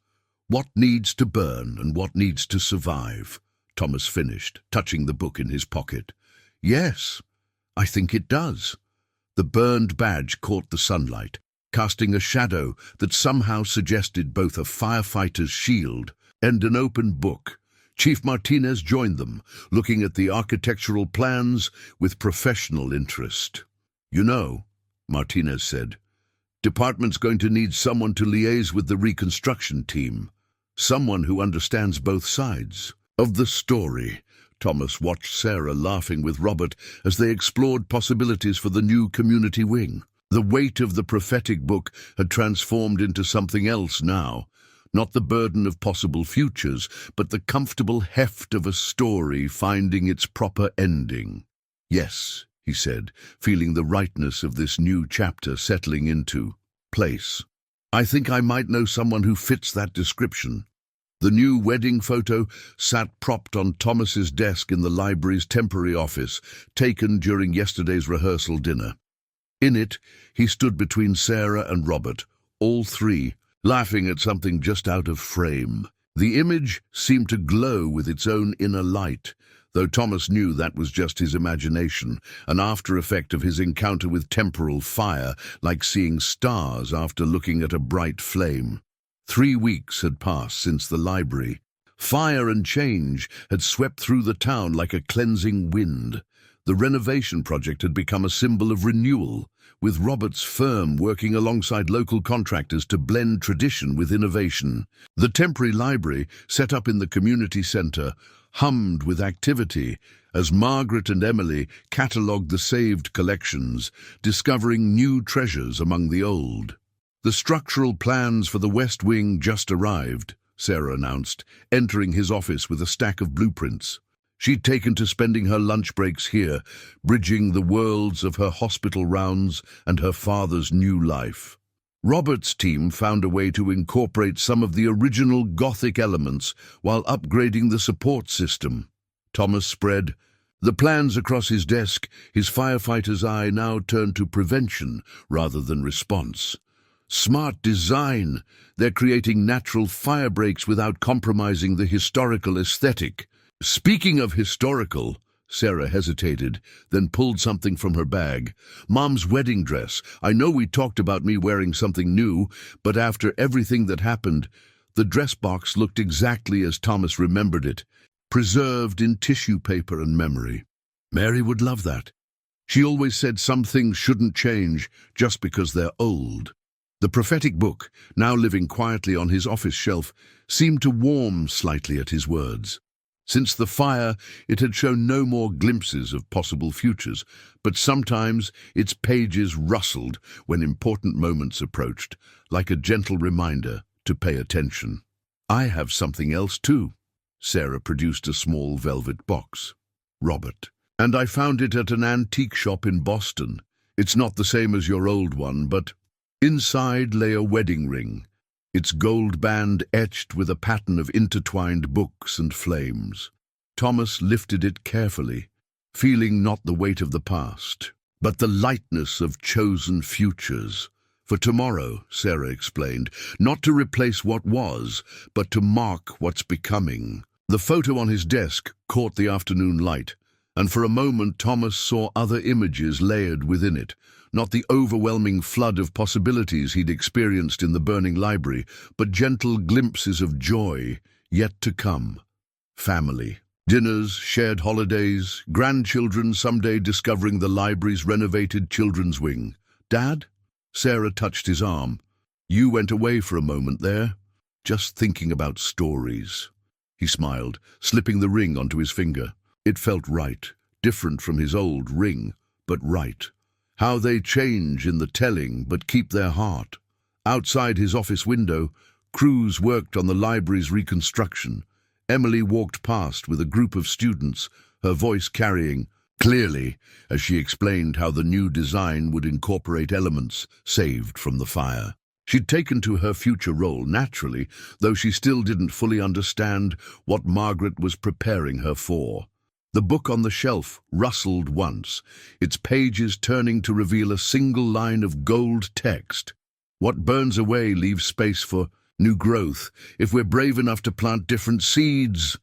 what needs to burn and what needs to survive." Thomas finished, touching the book in his pocket. "Yes, I think it does." The burned badge caught the sunlight, casting a shadow that somehow suggested both a firefighter's shield and an open book. Chief Martinez joined them, looking at the architectural plans with professional interest. "You know," Martinez said, "department's going to need someone to liaise with the reconstruction team. Someone who understands both sides of the story." Thomas watched Sarah laughing with Robert as they explored possibilities for the new community wing. The weight of the prophetic book had transformed into something else now. Not the burden of possible futures, but the comfortable heft of a story finding its proper ending. "Yes," he said, feeling the rightness of this new chapter settling into place. "I think I might know someone who fits that description." The new wedding photo sat propped on Thomas's desk in the library's temporary office, taken during yesterday's rehearsal dinner. In it, he stood between Sarah and Robert, all three, laughing at something just out of frame. The image seemed to glow with its own inner light, though Thomas knew that was just his imagination, an after-effect of his encounter with temporal fire, like seeing stars after looking at a bright flame. 3 weeks had passed since the library. Fire and change had swept through the town like a cleansing wind. The renovation project had become a symbol of renewal, with Robert's firm working alongside local contractors to blend tradition with innovation. The temporary library, set up in the community centre, hummed with activity as Margaret and Emily catalogued the saved collections, discovering new treasures among the old. "The structural plans for the West Wing just arrived," Sarah announced, entering his office with a stack of blueprints. She'd taken to spending her lunch breaks here, bridging the worlds of her hospital rounds and her father's new life. Robert's team found a way to incorporate some of the original Gothic elements while upgrading the support system. Thomas spread the plans across his desk, his firefighter's eye now turned to prevention rather than response. Smart design. They're creating natural fire breaks without compromising the historical aesthetic. "Speaking of historical," Sarah hesitated, then pulled something from her bag. "Mom's wedding dress. I know we talked about me wearing something new, but after everything that happened, the dress box looked exactly as Thomas remembered it, preserved in tissue paper and memory. Mary would love that. She always said some things shouldn't change just because they're old." The prophetic book, now living quietly on his office shelf, seemed to warm slightly at his words. Since the fire, it had shown no more glimpses of possible futures, but sometimes its pages rustled when important moments approached, like a gentle reminder to pay attention. "I have something else too." Sarah produced a small velvet box. "Robert. And I found it at an antique shop in Boston. It's not the same as your old one, but..." Inside lay a wedding ring, its gold band etched with a pattern of intertwined books and flames. Thomas lifted it carefully, feeling not the weight of the past, but the lightness of chosen futures. For tomorrow, Sarah explained, not to replace what was, but to mark what's becoming. The photo on his desk caught the afternoon light, and for a moment Thomas saw other images layered within it, not the overwhelming flood of possibilities he'd experienced in the burning library, but gentle glimpses of joy yet to come. Family. Dinners, shared holidays, grandchildren someday discovering the library's renovated children's wing. Dad? Sarah touched his arm. You went away for a moment there, just thinking about stories. He smiled, slipping the ring onto his finger. It felt right, different from his old ring, but right. How they change in the telling, but keep their heart. Outside his office window, crews worked on the library's reconstruction. Emily walked past with a group of students, her voice carrying clearly as she explained how the new design would incorporate elements saved from the fire. She'd taken to her future role naturally, though she still didn't fully understand what Margaret was preparing her for. The book on the shelf rustled once, its pages turning to reveal a single line of gold text. What burns away leaves space for new growth, if we're brave enough to plant different seeds.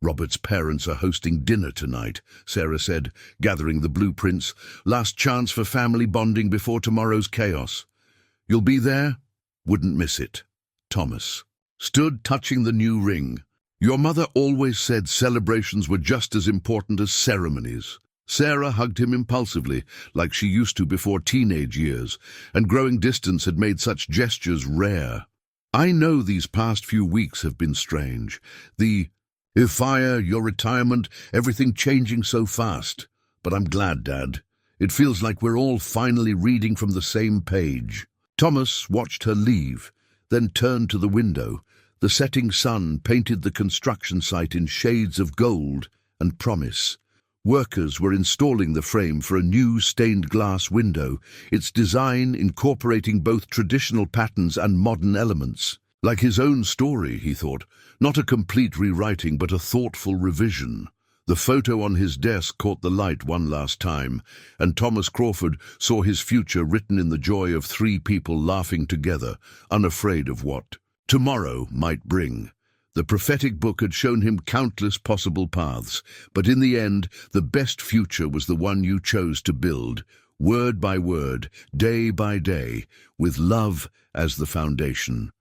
Robert's parents are hosting dinner tonight, Sarah said, gathering the blueprints. Last chance for family bonding before tomorrow's chaos. You'll be there? Wouldn't miss it. Thomas stood touching the new ring. Your mother always said celebrations were just as important as ceremonies. Sarah hugged him impulsively, like she used to before teenage years, and growing distance had made such gestures rare. I know these past few weeks have been strange. The fire, your retirement, everything changing so fast. But I'm glad, Dad. It feels like we're all finally reading from the same page. Thomas watched her leave, then turned to the window. The setting sun painted the construction site in shades of gold and promise. Workers were installing the frame for a new stained glass window, its design incorporating both traditional patterns and modern elements. Like his own story, he thought, not a complete rewriting but a thoughtful revision. The photo on his desk caught the light one last time, and Thomas Crawford saw his future written in the joy of three people laughing together, unafraid of what tomorrow might bring. The prophetic book had shown him countless possible paths, but in the end, the best future was the one you chose to build, word by word, day by day, with love as the foundation.